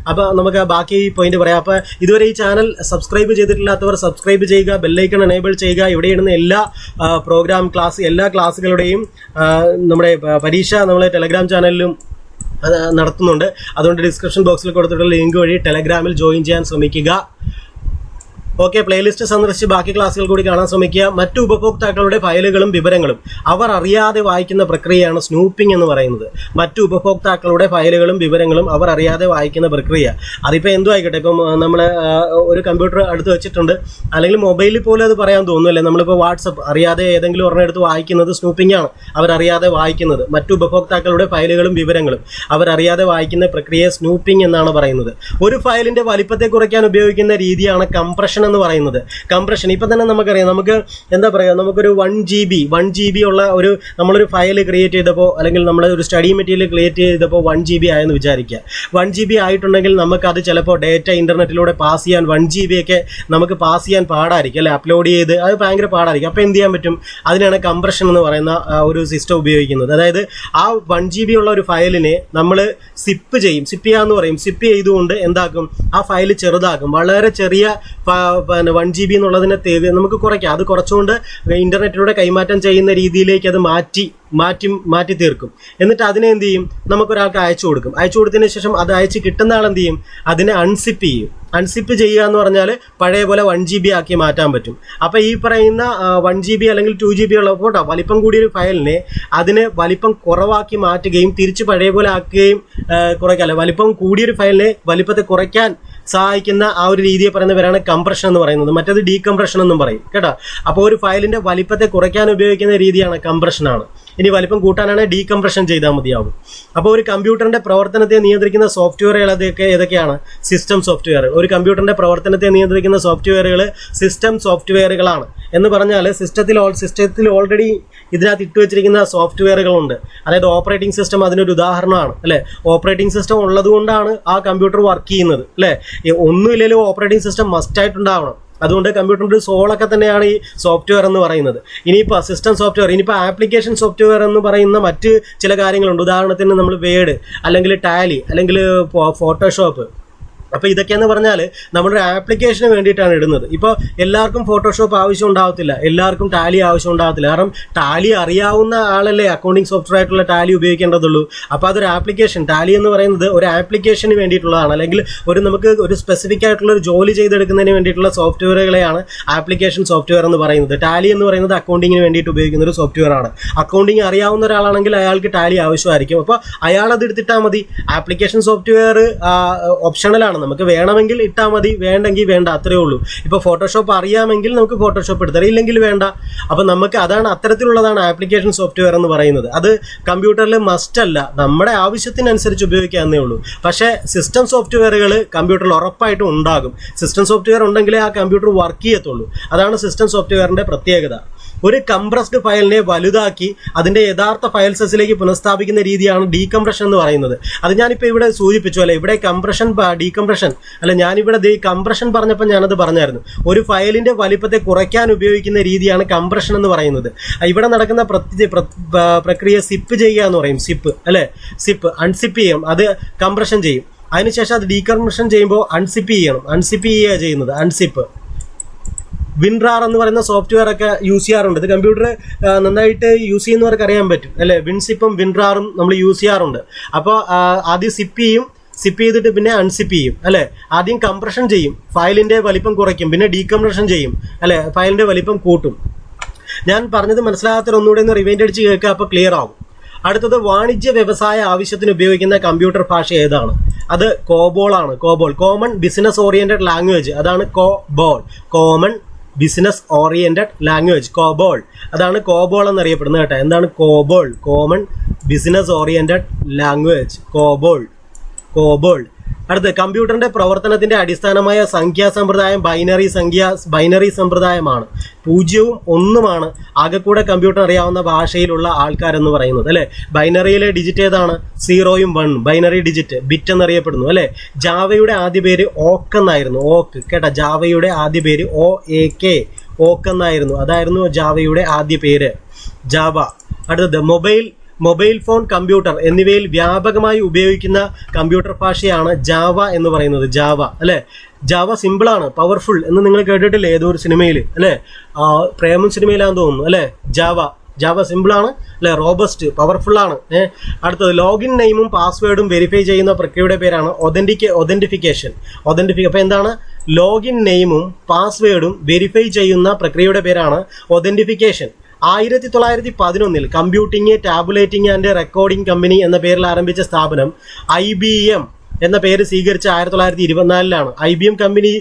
അപ്പോൾ നമുക്ക് ബാക്കി പോയിന്റ് പറയാം. അപ്പോൾ ഇതുവരെ ഈ ചാനൽ സബ്സ്ക്രൈബ് ചെയ്തിട്ടില്ലാത്തവർ സബ്സ്ക്രൈബ് ചെയ്യുക, ബെല്ലൈക്കൺ എനേബിൾ ചെയ്യുക. ഇവിടെ ഇടുന്ന എല്ലാ എല്ലാ ക്ലാസ്സുകളുടെയും നമ്മുടെ പരീക്ഷ നമ്മൾ ടെലഗ്രാം ചാനലിലും നടത്തുന്നുണ്ട്. അതുകൊണ്ട് ഡിസ്ക്രിപ്ഷൻ ബോക്സിൽ കൊടുത്തിട്ടുള്ള ലിങ്ക് വഴി ടെലഗ്രാമിൽ ജോയിൻ ചെയ്യാൻ ശ്രമിക്കുക. ഓക്കെ, പ്ലേലിസ്റ്റ് സന്ദർശിച്ച് ബാക്കി ക്ലാസ്സുകൾ കൂടി കാണാൻ ശ്രമിക്കുക. മറ്റു ഉപഭോക്താക്കളുടെ ഫയലുകളും വിവരങ്ങളും അവർ അറിയാതെ വായിക്കുന്ന പ്രക്രിയയാണ് സ്നൂപ്പിംഗ് എന്ന് പറയുന്നത്. മറ്റു ഉപഭോക്താക്കളുടെ ഫയലുകളും വിവരങ്ങളും അവർ അറിയാതെ വായിക്കുന്ന പ്രക്രിയ. അതിപ്പോൾ എന്തും ആയിക്കോട്ടെ, ഇപ്പം നമ്മൾ ഒരു കമ്പ്യൂട്ടർ അടുത്ത് വെച്ചിട്ടുണ്ട്, അല്ലെങ്കിൽ മൊബൈലിൽ പോലും അത് പറയാൻ തോന്നുമല്ലേ. നമ്മളിപ്പോൾ വാട്സപ്പ് അറിയാതെ ഏതെങ്കിലും ഒരെണ്ണം എടുത്ത് വായിക്കുന്നത് സ്നൂപ്പിംഗ് ആണ്, അവരറിയാതെ വായിക്കുന്നത്. മറ്റു ഉപഭോക്താക്കളുടെ ഫയലുകളും വിവരങ്ങളും അവരറിയാതെ വായിക്കുന്ന പ്രക്രിയയെ സ്നൂപ്പിംഗ് എന്നാണ് പറയുന്നത്. ഒരു ഫയലിന്റെ വലിപ്പത്തെ കുറയ്ക്കാൻ ഉപയോഗിക്കുന്ന രീതിയാണ് കംപ്രഷൻ എന്ന് പറയുന്നത്. കംപ്രഷൻ ഇപ്പം തന്നെ നമുക്കറിയാം, നമുക്ക് എന്താ പറയുക, നമുക്കൊരു 1 GB ഉള്ള നമ്മളൊരു ഫയൽ ക്രിയേറ്റ് ചെയ്തപ്പോൾ, അല്ലെങ്കിൽ നമ്മൾ ഒരു സ്റ്റഡി മെറ്റീരിയൽ ക്രിയേറ്റ് ചെയ്തപ്പോൾ 1 GB ആയെന്ന് വിചാരിക്കുക. 1 GB ആയിട്ടുണ്ടെങ്കിൽ നമുക്കത് ചിലപ്പോൾ ഡേറ്റ ഇന്റർനെറ്റിലൂടെ പാസ് ചെയ്യാൻ 1 GB ഒക്കെ നമുക്ക് പാസ് ചെയ്യാൻ പാടായിരിക്കും അല്ലെ, അപ്ലോഡ് ചെയ്ത് അത് ഭയങ്കര പാടായിരിക്കും. അപ്പോൾ എന്ത് ചെയ്യാൻ പറ്റും, അതിനാണ് കംപ്രഷൻ എന്ന് പറയുന്ന ഒരു സിസ്റ്റം ഉപയോഗിക്കുന്നത്. അതായത് ആ 1 GB ഉള്ള ഒരു ഫയലിനെ നമ്മൾ സിപ്പ് ചെയ്യാന്ന് പറയും. സിപ്പ് ചെയ്തുകൊണ്ട് എന്താക്കും, ആ ഫയൽ ചെറുതാക്കും. വളരെ ചെറിയ 1 GB എന്നുള്ളതിനെ നമുക്ക് കുറയ്ക്കാം. അത് കുറച്ചുകൊണ്ട് ഇന്റർനെറ്റിലൂടെ കൈമാറ്റം ചെയ്യുന്ന രീതിയിലേക്ക് അത് മാറ്റി തീർക്കും. എന്നിട്ട് അതിനെ എന്ത് ചെയ്യും, നമുക്കൊരാൾക്ക് അയച്ചു കൊടുക്കും. അയച്ചു കൊടുത്തതിന് ശേഷം അത് അയച്ച് കിട്ടുന്ന ആൾ എന്ത് ചെയ്യും, അതിനെ അൺസിപ്പ് ചെയ്യും. അൺസിപ്പ് ചെയ്യുക എന്ന് പറഞ്ഞാൽ പഴയ പോലെ 1 GB ആക്കി മാറ്റാൻ പറ്റും. അപ്പോൾ ഈ പറയുന്ന 1 GB അല്ലെങ്കിൽ 2 GB ഉള്ള ഫോട്ടോ വലിപ്പം കൂടിയൊരു ഫയലിനെ അതിനെ വലിപ്പം കുറവാക്കി മാറ്റുകയും തിരിച്ച് പഴയ പോലെ ആക്കുകയും കുറയ്ക്കാല്ലേ, വലിപ്പം കൂടിയൊരു ഫയലിനെ വലിപ്പത്തെ കുറയ്ക്കാൻ സഹായിക്കുന്ന ആ ഒരു രീതിയെ പറയുന്നവരാണ് കംപ്രഷൻ എന്ന് പറയുന്നത്. മറ്റേത് ഡീകംപ്രഷൻ എന്നും പറയും കേട്ടോ. അപ്പോൾ ഒരു ഫയലിന്റെ വലിപ്പത്തെ കുറയ്ക്കാൻ ഉപയോഗിക്കുന്ന രീതിയാണ് കംപ്രഷനാണ്. ഇനി വലിപ്പം കൂട്ടാനാണ് ഡീകംപ്രഷൻ ചെയ്താൽ മതിയാവും. അപ്പോൾ ഒരു കമ്പ്യൂട്ടറിന്റെ പ്രവർത്തനത്തെ നിയന്ത്രിക്കുന്ന സോഫ്റ്റ്വെയറുകൾ ഏതൊക്കെയാണ്? System software. ഒരു കമ്പ്യൂട്ടറിന്റെ പ്രവർത്തനത്തെ നിയന്ത്രിക്കുന്ന സോഫ്റ്റ്വെയറുകൾ സിസ്റ്റം സോഫ്റ്റ്വെയറുകളാണ്. എന്ന് പറഞ്ഞാൽ സിസ്റ്റത്തിൽ ഓൾറെഡി ഇതിനകത്ത് ഇട്ട് വെച്ചിരിക്കുന്ന സോഫ്റ്റ്വെയറുകളുണ്ട്. അതായത് ഓപ്പറേറ്റിംഗ് സിസ്റ്റം അതിനൊരു ഉദാഹരണമാണ് അല്ലേ. ഓപ്പറേറ്റിംഗ് സിസ്റ്റം ഉള്ളത് കൊണ്ടാണ് ആ കമ്പ്യൂട്ടർ വർക്ക് ചെയ്യുന്നത് അല്ലേ. ഒന്നുമില്ലെങ്കിലും ഓപ്പറേറ്റിംഗ് സിസ്റ്റം മസ്റ്റ് ആയിട്ടുണ്ടാവണം. അതുകൊണ്ട് കമ്പ്യൂട്ടറിന്റെ സോളൊക്കെ തന്നെയാണ് ഈ സോഫ്റ്റ്വെയർ എന്ന് പറയുന്നത്. ഇനിയിപ്പോൾ സിസ്റ്റം സോഫ്റ്റ്വെയർ, ഇനിയിപ്പോൾ ആപ്ലിക്കേഷൻ സോഫ്റ്റ്വെയർ എന്ന് പറയുന്ന മറ്റ് ചില കാര്യങ്ങളുണ്ട്. ഉദാഹരണത്തിന് നമ്മൾ വേഡ് അല്ലെങ്കിൽ ടാലി അല്ലെങ്കിൽ ഫോട്ടോഷോപ്പ്. അപ്പോൾ ഇതൊക്കെയെന്ന് പറഞ്ഞാൽ നമ്മളൊരു ആപ്ലിക്കേഷന് വേണ്ടിയിട്ടാണ് ഇടുന്നത്. ഇപ്പോൾ എല്ലാവർക്കും ഫോട്ടോഷോപ്പ് ആവശ്യം ഉണ്ടാകത്തില്ല, എല്ലാവർക്കും ടാലി ആവശ്യം ഉണ്ടാകത്തില്ല. കാരണം ടാലി അറിയാവുന്ന ആളല്ലേ അക്കൗണ്ടിങ് സോഫ്റ്റ്വെയർ ആയിട്ടുള്ള ടാലി ഉപയോഗിക്കേണ്ടതുള്ളൂ. അപ്പോൾ അതൊരു ആപ്ലിക്കേഷൻ, ടാലി എന്ന് പറയുന്നത് ഒരു ആപ്ലിക്കേഷന് വേണ്ടിയിട്ടുള്ളതാണ്. അല്ലെങ്കിൽ നമുക്ക് ഒരു സ്പെസിഫിക് ആയിട്ടുള്ള ഒരു ജോലി ചെയ്തെടുക്കുന്നതിന് വേണ്ടിയിട്ടുള്ള സോഫ്റ്റ്വെയറുകളെയാണ് ആപ്ലിക്കേഷൻ സോഫ്റ്റ്വെയർ എന്ന് പറയുന്നത്. ടാലി എന്ന് പറയുന്നത് അക്കൗണ്ടിങ്ങിന് വേണ്ടിയിട്ട് ഉപയോഗിക്കുന്ന ഒരു സോഫ്റ്റ്വെയർ ആണ്. അക്കൗണ്ടിങ് അറിയാവുന്ന ഒരാളാണെങ്കിൽ അയാൾക്ക് ടാലി ആവശ്യമായിരിക്കും. അപ്പോൾ അയാൾ അത് എടുത്തിട്ടാൽ മതി. ആപ്ലിക്കേഷൻ സോഫ്റ്റ്വെയർ ഓപ്ഷണലാണ്, നമുക്ക് വേണമെങ്കിൽ ഇട്ടാൽ മതി, വേണ്ടെങ്കിൽ വേണ്ട, അത്രേ ഉള്ളൂ. ഇപ്പോൾ ഫോട്ടോഷോപ്പ് അറിയാമെങ്കിൽ നമുക്ക് ഫോട്ടോഷോപ്പ് എടുത്തരാം, ഇല്ലെങ്കിൽ വേണ്ട. അപ്പം നമുക്ക് അത്തരത്തിലുള്ളതാണ് ആപ്ലിക്കേഷൻ സോഫ്റ്റ്വെയർ എന്ന് പറയുന്നത്. അത് കമ്പ്യൂട്ടറിൽ മസ്റ്റ് അല്ല, നമ്മുടെ ആവശ്യത്തിനനുസരിച്ച് ഉപയോഗിക്കാവുന്നേ ഉള്ളൂ. പക്ഷേ സിസ്റ്റം സോഫ്റ്റ്വെയറുകൾ കമ്പ്യൂട്ടറിൽ ഉറപ്പായിട്ടും ഉണ്ടാകും. സിസ്റ്റം സോഫ്റ്റ്വെയർ ഉണ്ടെങ്കിലേ ആ കമ്പ്യൂട്ടർ വർക്ക് ചെയ്യത്തുള്ളൂ. അതാണ് സിസ്റ്റം സോഫ്റ്റ്വെയറിന്റെ പ്രത്യേകത. ഒരു കംപ്രസ്ഡ് ഫയലിനെ വലുതാക്കി അതിന്റെ യഥാർത്ഥ ഫയൽ സൈസിലേക്ക് പുനഃസ്ഥാപിക്കുന്ന രീതിയാണ് ഡീകംപ്രഷൻ എന്ന് പറയുന്നത്. അത് ഞാനിപ്പോൾ ഇവിടെ സൂചിപ്പിച്ചു അല്ലെ. ഇവിടെ ഡീകംപ്രഷൻ അല്ല, ഞാനിവിടെ കംപ്രഷൻ പറഞ്ഞപ്പോൾ ഞാനത് പറഞ്ഞായിരുന്നു. ഒരു ഫയലിന്റെ വലിപ്പത്തെ കുറയ്ക്കാൻ ഉപയോഗിക്കുന്ന രീതിയാണ് കംപ്രഷൻ എന്ന് പറയുന്നത്. ഇവിടെ നടക്കുന്ന പ്രക്രിയ സിപ്പ് ചെയ്യുക എന്ന് പറയും. സിപ്പ് അല്ലെ, സിപ്പ് അൺസിപ്പ് ചെയ്യും, അത് കംപ്രഷൻ ചെയ്യും. അതിനുശേഷം അത് ഡീകംപ്രഷൻ ചെയ്യുമ്പോൾ അൺസിപ്പ് ചെയ്യുക ചെയ്യുന്നത്. അൺസിപ്പ്. വിൻറാർ എന്ന് പറയുന്ന സോഫ്റ്റ്വെയർ ഒക്കെ യൂസ് ചെയ്യാറുണ്ട്. ഇത് കമ്പ്യൂട്ടർ നന്നായിട്ട് യൂസ് ചെയ്യുന്നവർക്ക് അറിയാൻ പറ്റും അല്ലെ. വിൻസിപ്പും വിൻറാറും നമ്മൾ യൂസ് ചെയ്യാറുണ്ട്. അപ്പോൾ ആദ്യം സിപ്പ് ചെയ്തിട്ട് പിന്നെ അൺസിപ്പ് ചെയ്യും അല്ലെ. ആദ്യം കംപ്രഷൻ ചെയ്യും, ഫയലിന്റെ വലിപ്പം കുറയ്ക്കും, പിന്നെ ഡീകംപ്രഷൻ ചെയ്യും അല്ലെ, ഫയലിന്റെ വലിപ്പം കൂട്ടും. ഞാൻ പറഞ്ഞത് മനസ്സിലാകാത്ത ഒന്നുകൂടെ ഒന്ന് റിവൈൻഡ് അടിച്ച് കേൾക്കുക, അപ്പോൾ ക്ലിയർ ആവും. അടുത്തത് വാണിജ്യ വ്യവസായ ആവശ്യത്തിന് ഉപയോഗിക്കുന്ന കമ്പ്യൂട്ടർ ഭാഷ ഏതാണ്? അത് കോബോൾ ആണ്. Common business oriented language. അതാണ് common business oriented language, COBOL. അതാണ് കോബോൾ എന്നറിയപ്പെടുന്നത് കേട്ടോ. എന്താണ് COBOL? Common business oriented language, COBOL. അടുത്ത കമ്പ്യൂട്ടറിന്റെ പ്രവർത്തനത്തിന്റെ അടിസ്ഥാനമായ സംഖ്യാ സമ്പ്രദായം ബൈനറി സമ്പ്രദായമാണ്. 0ഉം 1ഉമാണ് ആകെക്കൂടെ കമ്പ്യൂട്ടർ അറിയാവുന്ന ഭാഷയിലുള്ള ആൾക്കാരെന്ന് പറയുന്നത് അല്ലെ. ബൈനറിയിലെ ഡിജിറ്റ് ഏതാണ്? 0ഉം 1ഉം. ബൈനറി ഡിജിറ്റ് ബിറ്റ് എന്നറിയപ്പെടുന്നു അല്ലെ. ജാവയുടെ ആദ്യ പേര് ഓക്ക് എന്നായിരുന്നു. ഓക്ക് കേട്ടോ. ജാവയുടെ ആദ്യ പേര് OAK, ഓക്ക് എന്നായിരുന്നു. അതായിരുന്നു ജാവയുടെ ആദ്യ പേര്, ജാവ. അടുത്തത് മൊബൈൽ ഫോൺ, കമ്പ്യൂട്ടർ എന്നിവയിൽ വ്യാപകമായി ഉപയോഗിക്കുന്ന കമ്പ്യൂട്ടർ ഭാഷയാണ് ജാവ എന്ന് പറയുന്നത്. ജാവ അല്ലെ, ജാവ സിമ്പിളാണ്, പവർഫുൾ എന്ന് നിങ്ങൾ കേട്ടിട്ടില്ലേ ഏതോ ഒരു സിനിമയിൽ അല്ലെ, പ്രേമം സിനിമയിലാന്ന് തോന്നുന്നു അല്ലെ. ജാവ സിമ്പിളാണ് അല്ലെ, റോബസ്റ്റ്, പവർഫുൾ ആണ്. അടുത്തത് ലോഗിൻ നെയിമും പാസ്വേഡും വെരിഫൈ ചെയ്യുന്ന പ്രക്രിയയുടെ പേരാണ് ഒതന്റിഫിക്കേഷൻ. അപ്പോൾ എന്താണ് ലോഗിൻ നെയിമും പാസ്വേഡും വെരിഫൈ ചെയ്യുന്ന പ്രക്രിയയുടെ പേരാണ് authentication. 1911 computing, tabulating and recording company എന്ന പേരിൽ ആരംഭിച്ച സ്ഥാപനം IBM എന്ന പേര് സ്വീകരിച്ച 1924 IBM കമ്പനി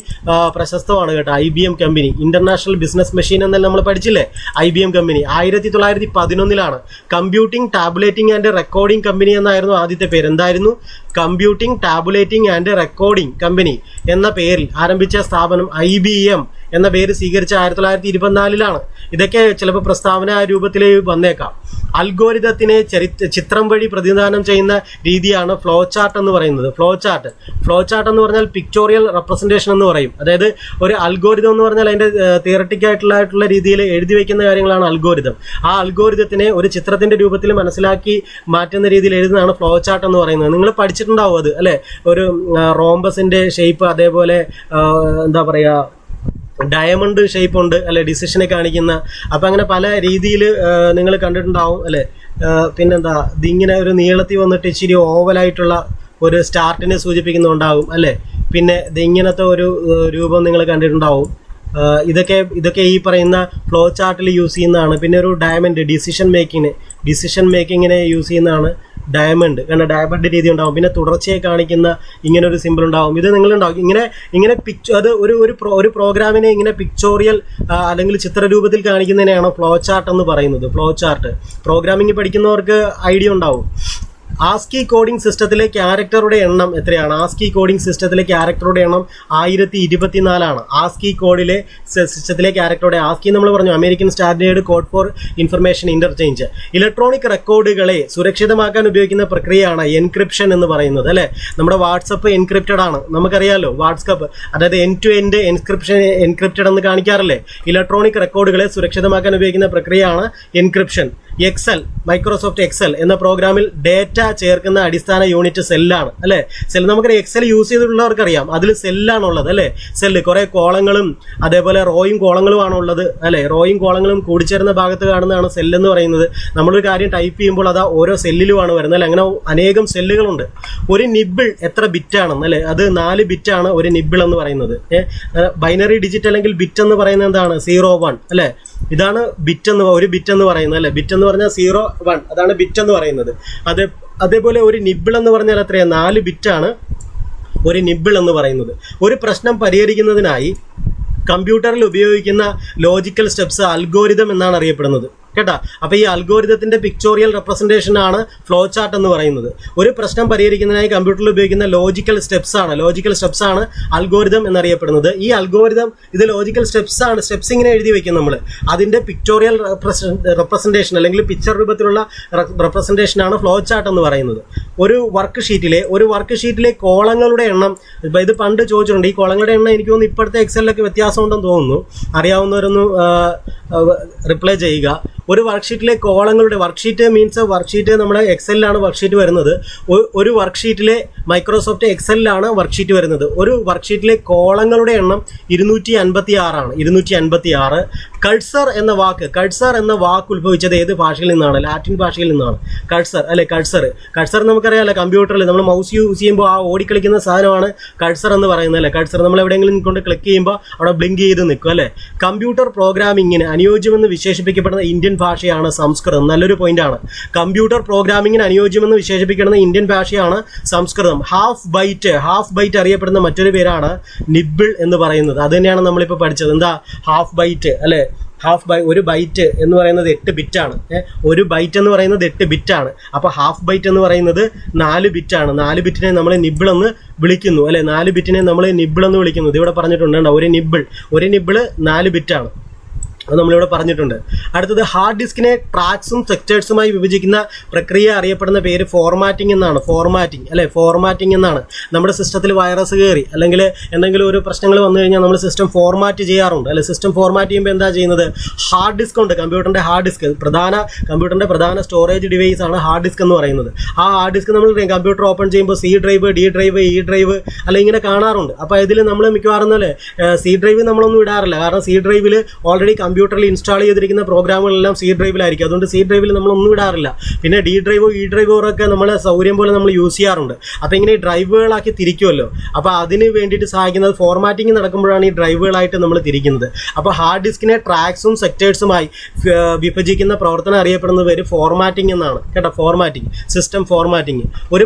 പ്രശസ്തമാണ് കേട്ടോ. IBM company international business machine എന്നല്ല നമ്മൾ പഠിച്ചില്ലേ. IBM company 1911 computing, tabulating and recording company എന്നായിരുന്നു ആദ്യത്തെ പേര്. എന്തായിരുന്നു? Computing, tabulating and recording company എന്ന പേരിൽ ആരംഭിച്ച സ്ഥാപനം IBM എന്ന പേര് സ്വീകരിച്ച 1924 ഇതൊക്കെ ചിലപ്പോൾ പ്രസ്താവന രൂപത്തിൽ വന്നേക്കാം. അൽഗോരിതത്തിനെ ചിത്രം വഴി പ്രതിനിധാനം ചെയ്യുന്ന രീതിയാണ് ഫ്ലോ ചാർട്ട് എന്ന് പറയുന്നത്. ഫ്ലോ ചാർട്ട് എന്ന് പറഞ്ഞാൽ പിക്ചോറിയൽ റെപ്രസെന്റേഷൻ എന്ന് പറയും. അതായത് ഒരു അൽഗോരിതം എന്ന് പറഞ്ഞാൽ അതിന്റെ തിയററ്റിക് ആയിട്ടുള്ള രീതിയിൽ എഴുതി വെക്കുന്ന കാര്യങ്ങളാണ് അൽഗോരിതം. ആ അൽഗോരിതത്തിനെ ഒരു ചിത്രത്തിന്റെ രൂപത്തിൽ മനസ്സിലാക്കി മാറ്റുന്ന രീതിയിൽ എഴുതുന്നതാണ് ഫ്ലോ ചാർട്ട് എന്ന് പറയുന്നത്. നിങ്ങൾ പഠിച്ചിട്ടുണ്ടാവും അത് അല്ലെ. ഒരു റോംബസിന്റെ ഷേപ്പ്, അതേപോലെ എന്താ പറയാ, ഡയമണ്ട് ഷേപ്പ് ഉണ്ട് അല്ലെ, ഡിസിഷനെ കാണിക്കുന്ന. അപ്പം അങ്ങനെ പല രീതിയിൽ നിങ്ങൾ കണ്ടിട്ടുണ്ടാവും അല്ലെ. പിന്നെന്താ, ഇതിങ്ങനെ ഒരു നീളത്തിൽ വന്നിട്ട് ഇച്ചിരി ഓവലായിട്ടുള്ള ഒരു സ്റ്റാർട്ടിനെ സൂചിപ്പിക്കുന്നുണ്ടാവും അല്ലെ. പിന്നെ ഇതിങ്ങനത്തെ ഒരു രൂപം നിങ്ങൾ കണ്ടിട്ടുണ്ടാവും. ഇതൊക്കെ ഈ പറയുന്ന ഫ്ലോ ചാർട്ടിൽ യൂസ് ചെയ്യുന്നതാണ്. പിന്നെ ഒരു ഡയമണ്ട് ഡിസിഷൻ മേക്കിങ്ങിനെ യൂസ് ചെയ്യുന്നതാണ് ഡയമണ്ട്. കാരണം ഡയമണ്ട് രീതി ഉണ്ടാവും. പിന്നെ തുടർച്ചയെ കാണിക്കുന്ന ഇങ്ങനെ ഒരു സിമ്പിൾ ഉണ്ടാവും. ഇത് നിങ്ങളുണ്ടാവും ഇങ്ങനെ അത് ഒരു പ്രോഗ്രാമിനെ ഇങ്ങനെ പിക്ചോറിയൽ അല്ലെങ്കിൽ ചിത്രരൂപത്തിൽ കാണിക്കുന്നതിനെയാണ് ഫ്ലോ ചാർട്ട് എന്ന് പറയുന്നത്. ഫ്ലോ ചാർട്ട് പ്രോഗ്രാമിംഗ് പഠിക്കുന്നവർക്ക് ഐഡിയ ഉണ്ടാവും. ആസ്കി കോഡിംഗ് സിസ്റ്റത്തിലെ ക്യാരക്ടറുടെ എണ്ണം എത്രയാണ്? ആസ്കി കോഡിംഗ് സിസ്റ്റത്തിലെ ക്യാരക്ടറുടെ എണ്ണം 1024. ആസ്കി കോഡിലെ സിസ്റ്റത്തിലെ ക്യാരക്ടറുടെ, ആസ്കി നമ്മൾ പറഞ്ഞു American standard code for information interchange. Electronic റെക്കോർഡുകളെ സുരക്ഷിതമാക്കാൻ ഉപയോഗിക്കുന്ന പ്രക്രിയയാണ് എൻക്രിപ്ഷൻ എന്ന് പറയുന്നത് അല്ലെ. നമ്മുടെ വാട്സപ്പ് എൻക്രിപ്റ്റഡ് ആണ്, നമുക്കറിയാലോ. വാട്സപ്പ് അതായത് എൻഡ് ടു എൻഡ് എൻക്രിപ്റ്റഡ് എന്ന് കാണിക്കാറില്ലേ. ഇലക്ട്രോണിക് റെക്കോർഡുകളെ സുരക്ഷിതമാക്കാൻ ഉപയോഗിക്കുന്ന പ്രക്രിയയാണ് എൻക്രിപ്ഷൻ. എക്സൽ, മൈക്രോസോഫ്റ്റ് എക്സൽ എന്ന പ്രോഗ്രാമിൽ ഡേറ്റ ചേർക്കുന്ന അടിസ്ഥാന യൂണിറ്റ് സെല്ലാണ് അല്ലെ. സെൽ നമുക്കറിയാം, എക്സൽ യൂസ് ചെയ്തിട്ടുള്ളവർക്കറിയാം അതിൽ സെല്ലാണുള്ളത് അല്ലെ. സെല്ല് കുറെ കോളങ്ങളും അതേപോലെ റോയും കോളങ്ങളുമാണ് ഉള്ളത് അല്ലെ. റോയും കോളങ്ങളും കൂടിച്ചേർന്ന ഭാഗത്ത് കാണുന്നതാണ് സെല്ലെന്ന് പറയുന്നത്. നമ്മളൊരു കാര്യം ടൈപ്പ് ചെയ്യുമ്പോൾ അത് ഓരോ സെല്ലിലുമാണ് വരുന്നത് അല്ലെ. അങ്ങനെ അനേകം സെല്ലുകളുണ്ട്. ഒരു നിബിൾ എത്ര ബിറ്റാണെന്ന് അല്ലെ, അത് 4 ബിറ്റാണ് ഒരു നിബിൾ എന്ന് പറയുന്നത്. ബൈനറി ഡിജിറ്റ് അല്ലെങ്കിൽ ബിറ്റ് എന്ന് പറയുന്നത് എന്താണ്? 0, 1 അല്ലെ. ഇതാണ് ഒരു ബിറ്റ് എന്ന് പറയുന്നത് അല്ലെ. ബിറ്റ് എന്ന് പറഞ്ഞാൽ 0, 1 അതാണ് ബിറ്റ് എന്ന് പറയുന്നത്. അതേപോലെ ഒരു നിബിൾ എന്ന് പറഞ്ഞാൽ എത്രയാണ്? 4 ബിറ്റാണ് ഒരു നിബിൾ എന്ന് പറയുന്നത്. ഒരു പ്രശ്നം പരിഹരിക്കുന്നതിനായി കമ്പ്യൂട്ടറിൽ ഉപയോഗിക്കുന്ന ലോജിക്കൽ സ്റ്റെപ്സ് അൽഗോരിതം എന്നാണ് അറിയപ്പെടുന്നത് കേട്ടാ. അപ്പൊ ഈ അൽഗോരിതത്തിന്റെ പിക്ചോറിയൽ റെപ്രസെന്റേഷൻ ആണ് ഫ്ലോ ചാർട്ട് എന്ന് പറയുന്നത്. ഒരു പ്രശ്നം പരിഹരിക്കുന്നതിനായി കമ്പ്യൂട്ടറിൽ ഉപയോഗിക്കുന്ന ലോജിക്കൽ സ്റ്റെപ്സ് ആണ് അൽഗോരിതം എന്നറിയപ്പെടുന്നത്. ഈ അൽഗോരിതം ഇത് ലോജിക്കൽ സ്റ്റെപ്സ് ഇങ്ങനെ എഴുതി വെക്കും നമ്മൾ. അതിന്റെ പിക്ചോറിയൽ റെപ്രസെന്റേഷൻ അല്ലെങ്കിൽ പിക്ചർ രൂപത്തിലുള്ള റെപ്രസെന്റേഷൻ ആണ് ഫ്ലോ ചാർട്ട് എന്ന് പറയുന്നത്. ഒരു വർക്ക് ഷീറ്റിലെ കോളങ്ങളുടെ എണ്ണം, ഇത് പണ്ട് ചോദിച്ചിട്ടുണ്ട്. ഈ കോളങ്ങളുടെ എണ്ണം എനിക്ക് തോന്നുന്നു ഇപ്പോഴത്തെ എക്സലിലൊക്കെ വ്യത്യാസം ഉണ്ടെന്ന് തോന്നുന്നു. അറിയാവുന്നവരൊന്ന് റിപ്ലൈ ചെയ്യുക. ഒരു വർക്ക്ഷീറ്റിലെ കോളങ്ങളുടെ, വർക്ക്ഷീറ്റ് നമ്മുടെ എക്സലിലാണ് വർക്ക്ഷീറ്റ് വരുന്നത്. ഒരു വർക്ക്ഷീറ്റിലെ മൈക്രോസോഫ്റ്റ് എക്സലിലാണ് വർക്ക്ഷീറ്റ് വരുന്നത്. ഒരു വർക്ക്ഷീറ്റിലെ കോളങ്ങളുടെ എണ്ണം 256. കഴ്സർ എന്ന വാക്ക് ഉത്ഭവിച്ചത് ഏത് ഭാഷയിൽ നിന്നാണ്? ലാറ്റിൻ ഭാഷയിൽ നിന്നാണ്. കഴ്സർ നമുക്കറിയാമല്ലോ. കമ്പ്യൂട്ടറിൽ നമ്മൾ മൗസ് യൂസ് ചെയ്യുമ്പോൾ ആ ഓടിക്കളിക്കുന്ന സാധനമാണ് കഴ്സർ എന്ന് പറയുന്നത് അല്ലെ. കഴ്സർ നമ്മൾ എവിടെയെങ്കിലും കൊണ്ട് ക്ലിക്ക് ചെയ്യുമ്പോൾ അവിടെ ബ്ലിങ്ക് ചെയ്ത് നിൽക്കും അല്ലെ. കമ്പ്യൂട്ടർ പ്രോഗ്രാമിങ്ങിന് അനുയോജ്യമെന്ന് വിശേഷിപ്പിക്കപ്പെടുന്ന ഇന്ത്യൻ ഭാഷയാണ് സംസ്കൃതം. നല്ലൊരു പോയിന്റാണ്. കമ്പ്യൂട്ടർ പ്രോഗ്രാമിങ്ങിന് അനുയോജ്യമെന്ന് വിശേഷിപ്പിക്കുന്ന ഇന്ത്യൻ ഭാഷയാണ് സംസ്കൃതം. ഹാഫ് ബൈറ്റ് അറിയപ്പെടുന്ന മറ്റൊരു പേരാണ് നിബിൾ എന്ന് പറയുന്നത്. അത് തന്നെയാണ് നമ്മളിപ്പോൾ പഠിച്ചത്. എന്താ ഹാഫ് ബൈറ്റ് അല്ലെ. ഒരു ബൈറ്റ് എന്ന് പറയുന്നത് 8 ബിറ്റാണ്. ഒരു ബൈറ്റ് എന്ന് പറയുന്നത് 8 ബിറ്റാണ്. അപ്പൊ ഹാഫ് ബൈറ്റ് എന്ന് പറയുന്നത് 4 ബിറ്റാണ്. 4 ബിറ്റിനെ നമ്മൾ നിബിൾ എന്ന് വിളിക്കുന്നു അല്ലെ. 4 ബിറ്റിനെ നമ്മൾ നിബിൾ എന്ന് വിളിക്കുന്നു. ഇതിവിടെ പറഞ്ഞിട്ടുണ്ട്. ഒരു നിബിള് 4 ബിറ്റാണ്. അത് നമ്മളിവിടെ പറഞ്ഞിട്ടുണ്ട്. അടുത്തത് ഹാർഡ് ഡിസ്കിനെ ട്രാക്സും സെക്ടേഴ്സുമായി വിഭജിക്കുന്ന പ്രക്രിയ അറിയപ്പെടുന്ന പേര് ഫോർമാറ്റിംഗ് എന്നാണ്. ഫോർമാറ്റിംഗ് എന്നാണ്. നമ്മുടെ സിസ്റ്റത്തിൽ വൈറസ് കയറി അല്ലെങ്കിൽ എന്തെങ്കിലും ഒരു പ്രശ്നങ്ങൾ വന്നു കഴിഞ്ഞാൽ നമ്മൾ സിസ്റ്റം ഫോർമാറ്റ് ചെയ്യാറുണ്ട് അല്ലെ. സിസ്റ്റം ഫോർമാറ്റ് ചെയ്യുമ്പോൾ എന്താ ചെയ്യുന്നത്? ഹാർഡ് ഡിസ്ക് ഉണ്ട്, കമ്പ്യൂട്ടറിന്റെ ഹാർഡ് ഡിസ്ക്, കമ്പ്യൂട്ടറിന്റെ പ്രധാന സ്റ്റോറേജ് ഡിവൈസ് ആണ് ഹാർഡ് ഡിസ്ക് എന്ന് പറയുന്നത്. ആ ഹാർഡ് ഡിസ്ക് നമ്മൾ കമ്പ്യൂട്ടർ ഓപ്പൺ ചെയ്യുമ്പോൾ C drive, D drive, E drive അല്ല ഇങ്ങനെ കാണാറുണ്ട്. അപ്പോൾ ഇതിൽ നമ്മൾ മിക്കവാറും സി ഡ്രൈവ് നമ്മളൊന്നും ഇടാറില്ല. കാരണം സി ഡ്രൈവിൽ ഓൾറെഡി കമ്പ്യൂട്ടറിൽ ഇൻസ്റ്റാൾ ചെയ്തിരിക്കുന്ന പ്രോഗ്രാമുകളെല്ലാം സി ഡ്രൈവിലായിരിക്കും. അതുകൊണ്ട് സി ഡ്രൈവിൽ നമ്മളൊന്നും ഇടാറില്ല. പിന്നെ ഡി ഡ്രൈവോ ഇ ഡ്രൈവോ ഒക്കെ നമ്മൾ സൗകര്യം പോലെ നമ്മൾ യൂസ് ചെയ്യാറുണ്ട്. അപ്പോൾ ഇങ്ങനെ ഡ്രൈവുകളാക്കി തിരിക്കുമല്ലോ. അപ്പോൾ അതിന് വേണ്ടിയിട്ട് സഹായിക്കുന്നത് ഫോർമാറ്റിംഗ് നടക്കുമ്പോഴാണ് ഈ ഡ്രൈവുകളായിട്ട് നമ്മൾ തിരിക്കുന്നത്. അപ്പോൾ ഹാർഡ് ഡിസ്കിനെ ട്രാക്സും സെക്ടേഴ്സുമായി വിഭജിക്കുന്ന പ്രവർത്തനം അറിയപ്പെടുന്ന പേര് ഫോർമാറ്റിംഗ് എന്നാണ് കേട്ടോ. Formatting, system formatting. ഒരു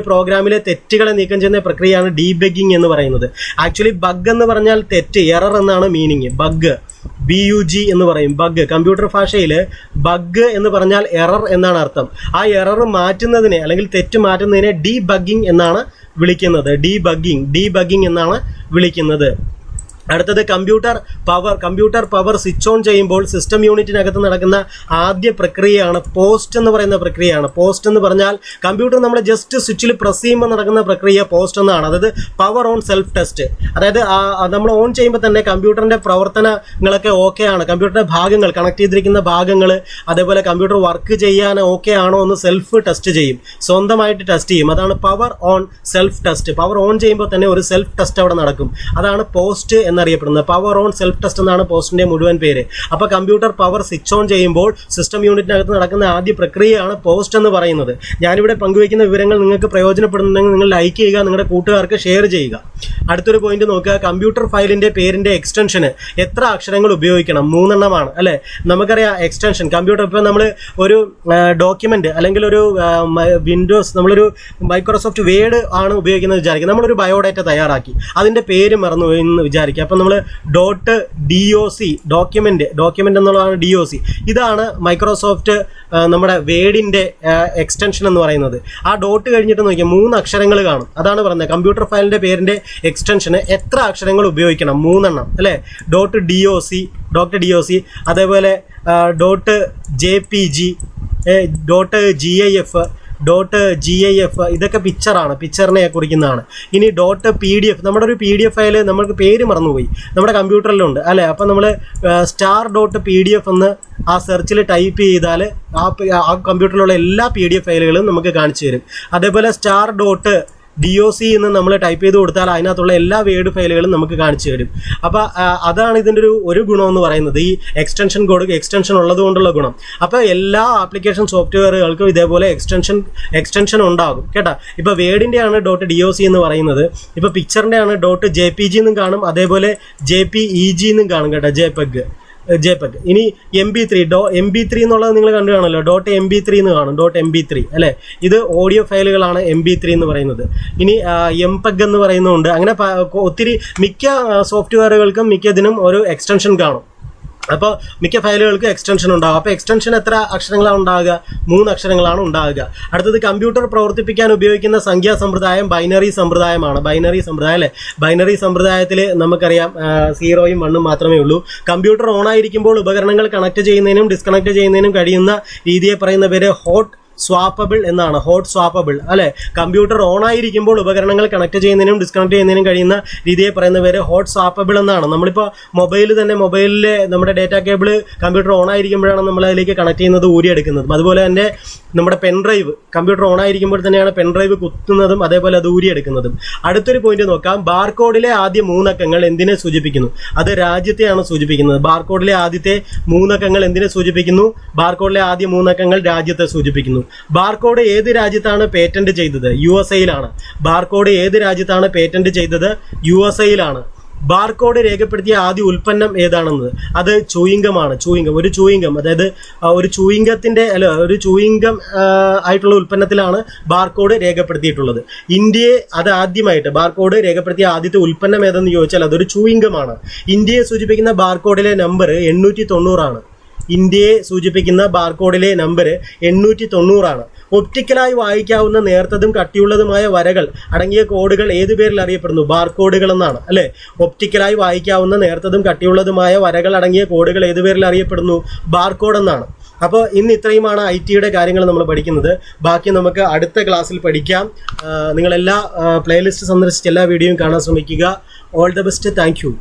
പ്രോഗ്രാമിലെ തെറ്റുകളെ നീക്കം ചെയ്യുന്ന പ്രക്രിയയാണ് ഡീബഗ്ഗിംഗ് എന്ന് പറയുന്നത്. ആക്ച്വലി ബഗ് എന്ന് പറഞ്ഞാൽ തെറ്റ്, എറർ എന്നാണ് മീനിങ്. ബഗ്, BUG എന്ന് പറയും. ബഗ് കമ്പ്യൂട്ടർ ഭാഷയിൽ ബഗ് എന്ന് പറഞ്ഞാൽ എറർ എന്നാണ് അർത്ഥം. ആ എറർ മാറ്റുന്നതിനെ അല്ലെങ്കിൽ തെറ്റ് മാറ്റുന്നതിനെ ഡീബഗ്ഗിംഗ് എന്നാണ് വിളിക്കുന്നത്. ഡീബഗ്ഗിംഗ് എന്നാണ് വിളിക്കുന്നത്. അടുത്തത് കമ്പ്യൂട്ടർ പവർ സ്വിച്ച് ഓൺ ചെയ്യുമ്പോൾ സിസ്റ്റം യൂണിറ്റിനകത്ത് നടക്കുന്ന ആദ്യ പ്രക്രിയയാണ് പോസ്റ്റ് എന്ന് പറയുന്ന പ്രക്രിയയാണ്. പോസ്റ്റ് എന്ന് പറഞ്ഞാൽ കമ്പ്യൂട്ടർ നമ്മൾ ജസ്റ്റ് സ്വിച്ചിൽ പ്രസ് ചെയ്യുമ്പോൾ നടക്കുന്ന പ്രക്രിയ പോസ്റ്റ് എന്നാണ്. അതായത് പവർ ഓൺ സെൽഫ് ടെസ്റ്റ്. അതായത് നമ്മൾ ഓൺ ചെയ്യുമ്പോൾ തന്നെ കമ്പ്യൂട്ടറിന്റെ പ്രവർത്തനങ്ങളൊക്കെ ഓക്കെ ആണ്, കമ്പ്യൂട്ടറിന്റെ ഭാഗങ്ങൾ, കണക്ട് ചെയ്തിരിക്കുന്ന ഭാഗങ്ങൾ, അതേപോലെ കമ്പ്യൂട്ടർ വർക്ക് ചെയ്യാൻ ഓക്കെ ആണോ എന്ന് സെൽഫ് ടെസ്റ്റ് ചെയ്യും, സ്വന്തമായിട്ട് ടെസ്റ്റ് ചെയ്യും. അതാണ് power on self test. Power on ചെയ്യുമ്പോൾ തന്നെ ഒരു സെൽഫ് ടെസ്റ്റ് അവിടെ നടക്കും. അതാണ് പോസ്റ്റ് എന്നറിയപ്പെടുന്നത്. പവർ ഓൺ സെൽഫ് ടെസ്റ്റ് എന്നാണ് പോസ്റ്റിന്റെ മുഴുവൻ പേര്. അപ്പോൾ കമ്പ്യൂട്ടർ പവർ സ്വിച്ച് ഓൺ ചെയ്യുമ്പോൾ സിസ്റ്റം യൂണിറ്റിനകത്ത് നടക്കുന്ന ആദ്യ പ്രക്രിയയാണ് പോസ്റ്റ് എന്ന് പറയുന്നത്. ഞാനിവിടെ പങ്കുവയ്ക്കുന്ന വിവരങ്ങൾ നിങ്ങൾക്ക് പ്രയോജനപ്പെടുന്നുണ്ടെങ്കിൽ നിങ്ങൾ ലൈക്ക് ചെയ്യുക, നിങ്ങളുടെ കൂട്ടുകാർക്ക് ഷെയർ ചെയ്യുക. അടുത്തൊരു പോയിന്റ് നോക്കുക. കമ്പ്യൂട്ടർ ഫയലിന്റെ പേരിന്റെ എക്സ്റ്റൻഷന് എത്ര അക്ഷരങ്ങൾ ഉപയോഗിക്കണം? 3 എണ്ണമാണ് അല്ലെ. നമുക്കറിയാം എക്സ്റ്റൻഷൻ കമ്പ്യൂട്ടർ. ഇപ്പോൾ നമ്മൾ ഒരു ഡോക്യുമെന്റ് അല്ലെങ്കിൽ ഒരു വിൻഡോസ്, നമ്മളൊരു മൈക്രോസോഫ്റ്റ് വേഡ് ആണ് ഉപയോഗിക്കുന്നത് വിചാരിക്കുക. നമ്മളൊരു ബയോഡാറ്റ തയ്യാറാക്കി, അതിന്റെ പേര് മറന്നു എന്ന് വിചാരിക്കുക. അപ്പം നമ്മൾ .doc ഡോക്യുമെന്റ് എന്നുള്ളതാണ് DOC. ഇതാണ് മൈക്രോസോഫ്റ്റ് നമ്മുടെ വേഡിന്റെ എക്സ്റ്റൻഷൻ എന്ന് പറയുന്നത്. ആ ഡോട്ട് കഴിഞ്ഞിട്ട് നോക്കിയാൽ 3 അക്ഷരങ്ങൾ കാണും. അതാണ് പറയുന്നത് കമ്പ്യൂട്ടർ ഫയലിന്റെ പേരിന്റെ എക്സ്റ്റൻഷന് എത്ര അക്ഷരങ്ങൾ ഉപയോഗിക്കണം? 3 എണ്ണം അല്ലെ. .doc, അതേപോലെ .jpg, .gif, ഇതൊക്കെ പിക്ചറാണ്, പിക്ചറിനെ കുറിക്കുന്നതാണ്. ഇനി .pdf, നമ്മുടെ ഒരു PDF ഫയൽ നമ്മൾക്ക് പേര് മറന്നുപോയി, നമ്മുടെ കമ്പ്യൂട്ടറിലുണ്ട് അല്ലേ. അപ്പം നമ്മൾ star.pdf എന്ന് ആ സെർച്ചിൽ ടൈപ്പ് ചെയ്താൽ ആ കമ്പ്യൂട്ടറിലുള്ള എല്ലാ PDF ഫയലുകളും നമുക്ക് കാണിച്ചു തരും. അതേപോലെ star.doc എന്ന് നമ്മൾ ടൈപ്പ് ചെയ്ത് കൊടുത്താൽ അതിനകത്തുള്ള എല്ലാ വേഡ് ഫയലുകളും നമുക്ക് കാണിച്ചു തരും. അപ്പോൾ അതാണ് ഇതിൻ്റെ ഒരു ഗുണം എന്ന് പറയുന്നത്, ഈ എക്സ്റ്റൻഷൻ ഉള്ളത് കൊണ്ടുള്ള ഗുണം. അപ്പോൾ എല്ലാ ആപ്ലിക്കേഷൻ സോഫ്റ്റ്വെയറുകൾക്കും ഇതേപോലെ എക്സ്റ്റൻഷൻ ഉണ്ടാകും കേട്ടോ. ഇപ്പോൾ വേഡിൻ്റെ ആണ് .doc എന്ന് പറയുന്നത്. ഇപ്പോൾ പിക്ചറിൻ്റെ ആണ് .jpg എന്നും കാണും, അതേപോലെ JPEG എന്നും കാണും കേട്ടോ. JPEG. ഇനി MP3 എന്നുള്ളത് നിങ്ങൾ കണ്ടു കാണല്ലോ. .mp3 എന്ന് കാണും, .mp3 അല്ലേ. ഇത് ഓഡിയോ ഫയലുകളാണ് MP3 എന്ന് പറയുന്നത്. ഇനി MPEG എന്ന് പറയുന്നുണ്ട്. അങ്ങനെ ഒത്തിരി മിക്ക സോഫ്റ്റ്വെയറുകൾക്കും മിക്കതിനും ഒരു എക്സ്റ്റൻഷൻ കാണും. അപ്പോൾ മിക്ക ഫയലുകൾക്ക് എക്സ്റ്റൻഷൻ ഉണ്ടാകും. അപ്പോൾ എക്സ്റ്റൻഷൻ എത്ര അക്ഷരങ്ങളാണ് ഉണ്ടാകുക? 3 അക്ഷരങ്ങളാണ് ഉണ്ടാകുക. അടുത്തത് കമ്പ്യൂട്ടർ പ്രവർത്തിപ്പിക്കാൻ ഉപയോഗിക്കുന്ന സംഖ്യാ സമ്പ്രദായം ബൈനറി സമ്പ്രദായമാണ്. ബൈനറി സമ്പ്രദായം അല്ലേ. ബൈനറി സമ്പ്രദായത്തിൽ നമുക്കറിയാം 0ഉം 1ഉം മാത്രമേ ഉള്ളൂ. കമ്പ്യൂട്ടർ ഓൺ ആയിരിക്കുമ്പോൾ ഉപകരണങ്ങൾ കണക്ട് ചെയ്യുന്നതിനും ഡിസ്കണക്ട് ചെയ്യുന്നതിനും കഴിയുന്ന രീതിയെ പറയുന്ന പേര് ഹോട്ട് സ്വാപ്പബിൾ എന്നാണ്. ഹോട്ട് സ്വാപ്പബിൾ അല്ലെ. കമ്പ്യൂട്ടർ ഓൺ ആയിരിക്കുമ്പോൾ ഉപകരണങ്ങൾ കണക്ട് ചെയ്യുന്നതിനും ഡിസ്കണക്ട് ചെയ്യുന്നതിനും കഴിയുന്ന രീതിയെ പറയുന്ന പേര് ഹോട്ട് സ്വാപ്പബിൾ എന്നാണ്. നമ്മളിപ്പോൾ മൊബൈലിലെ നമ്മുടെ ഡേറ്റാ കേബിൾ കമ്പ്യൂട്ടർ ഓൺ ആയിരിക്കുമ്പോഴാണ് നമ്മൾ അതിലേക്ക് കണക്ട് ചെയ്യുന്നത്, ഊരിയെടുക്കുന്നതും. അതുപോലെ തന്നെ നമ്മുടെ പെൻഡ്രൈവ് കമ്പ്യൂട്ടർ ഓൺ ആയിരിക്കുമ്പോൾ തന്നെയാണ് പെൻഡ്രൈവ് കുത്തുന്നതും അതേപോലെ അത് ഊരിയെടുക്കുന്നതും. അടുത്തൊരു പോയിന്റ് നോക്കാം. ബാർകോഡിലെ ആദ്യ 3 അക്കങ്ങൾ എന്തിനെ സൂചിപ്പിക്കുന്നു? അത് രാജ്യത്തെയാണ് സൂചിപ്പിക്കുന്നത്. ബാർകോഡിലെ ആദ്യത്തെ 3 അക്കങ്ങൾ എന്തിനെ സൂചിപ്പിക്കുന്നു? ബാർകോഡിലെ ആദ്യ 3 അക്കങ്ങൾ രാജ്യത്തെ സൂചിപ്പിക്കുന്നു. ബാർകോഡ് ഏത് രാജ്യത്താണ് പേറ്റന്റ് ചെയ്തത്? USA-യിലാണ്. ബാർകോഡ് ഏത് രാജ്യത്താണ് പേറ്റന്റ് ചെയ്തത്? USA-യിലാണ്. ബാർകോഡ് രേഖപ്പെടുത്തിയ ആദ്യ ഉൽപ്പന്നം ഏതാണെന്നത്? അത് ചൂയിംഗമാണ്. ഒരു ചൂയിംഗം, അതായത് ഒരു ചൂയിംഗം ആയിട്ടുള്ള ഉൽപ്പന്നത്തിലാണ് ബാർകോഡ് രേഖപ്പെടുത്തിയിട്ടുള്ളത്. ഇന്ത്യയെ അത് ആദ്യമായിട്ട് ബാർകോഡ് രേഖപ്പെടുത്തിയ ആദ്യത്തെ ഉൽപ്പന്നം ഏതെന്ന് ചോദിച്ചാൽ അതൊരു ചൂയിംഗമാണ്. ഇന്ത്യയെ സൂചിപ്പിക്കുന്ന ബാർകോഡിലെ നമ്പർ 890 ആണ്. ഇന്ത്യയെ സൂചിപ്പിക്കുന്ന ബാർകോഡിലെ നമ്പർ 890 ആണ്. ഒപ്റ്റിക്കലായി വായിക്കാവുന്ന നേർത്തതും കട്ടിയുള്ളതുമായ വരകൾ അടങ്ങിയ കോഡുകൾ ഏതു പേരിൽ അറിയപ്പെടുന്നു? ബാർകോഡുകൾ എന്നാണ് അല്ലേ. ഒപ്റ്റിക്കലായി വായിക്കാവുന്ന നേർത്തതും കട്ടിയുള്ളതുമായ വരകൾ അടങ്ങിയ കോഡുകൾ ഏതു പേരിൽ അറിയപ്പെടുന്നു? ബാർകോഡ് എന്നാണ്. അപ്പോൾ ഇന്ന് ഇത്രയുമാണ് IT-യുടെ കാര്യങ്ങൾ നമ്മൾ പഠിക്കുന്നത്. ബാക്കി നമുക്ക് അടുത്ത ക്ലാസ്സിൽ പഠിക്കാം. നിങ്ങളെല്ലാ പ്ലേലിസ്റ്റ് സന്ദർശിച്ച് എല്ലാ വീഡിയോയും കാണാൻ ശ്രമിക്കുക. All the best. Thank you.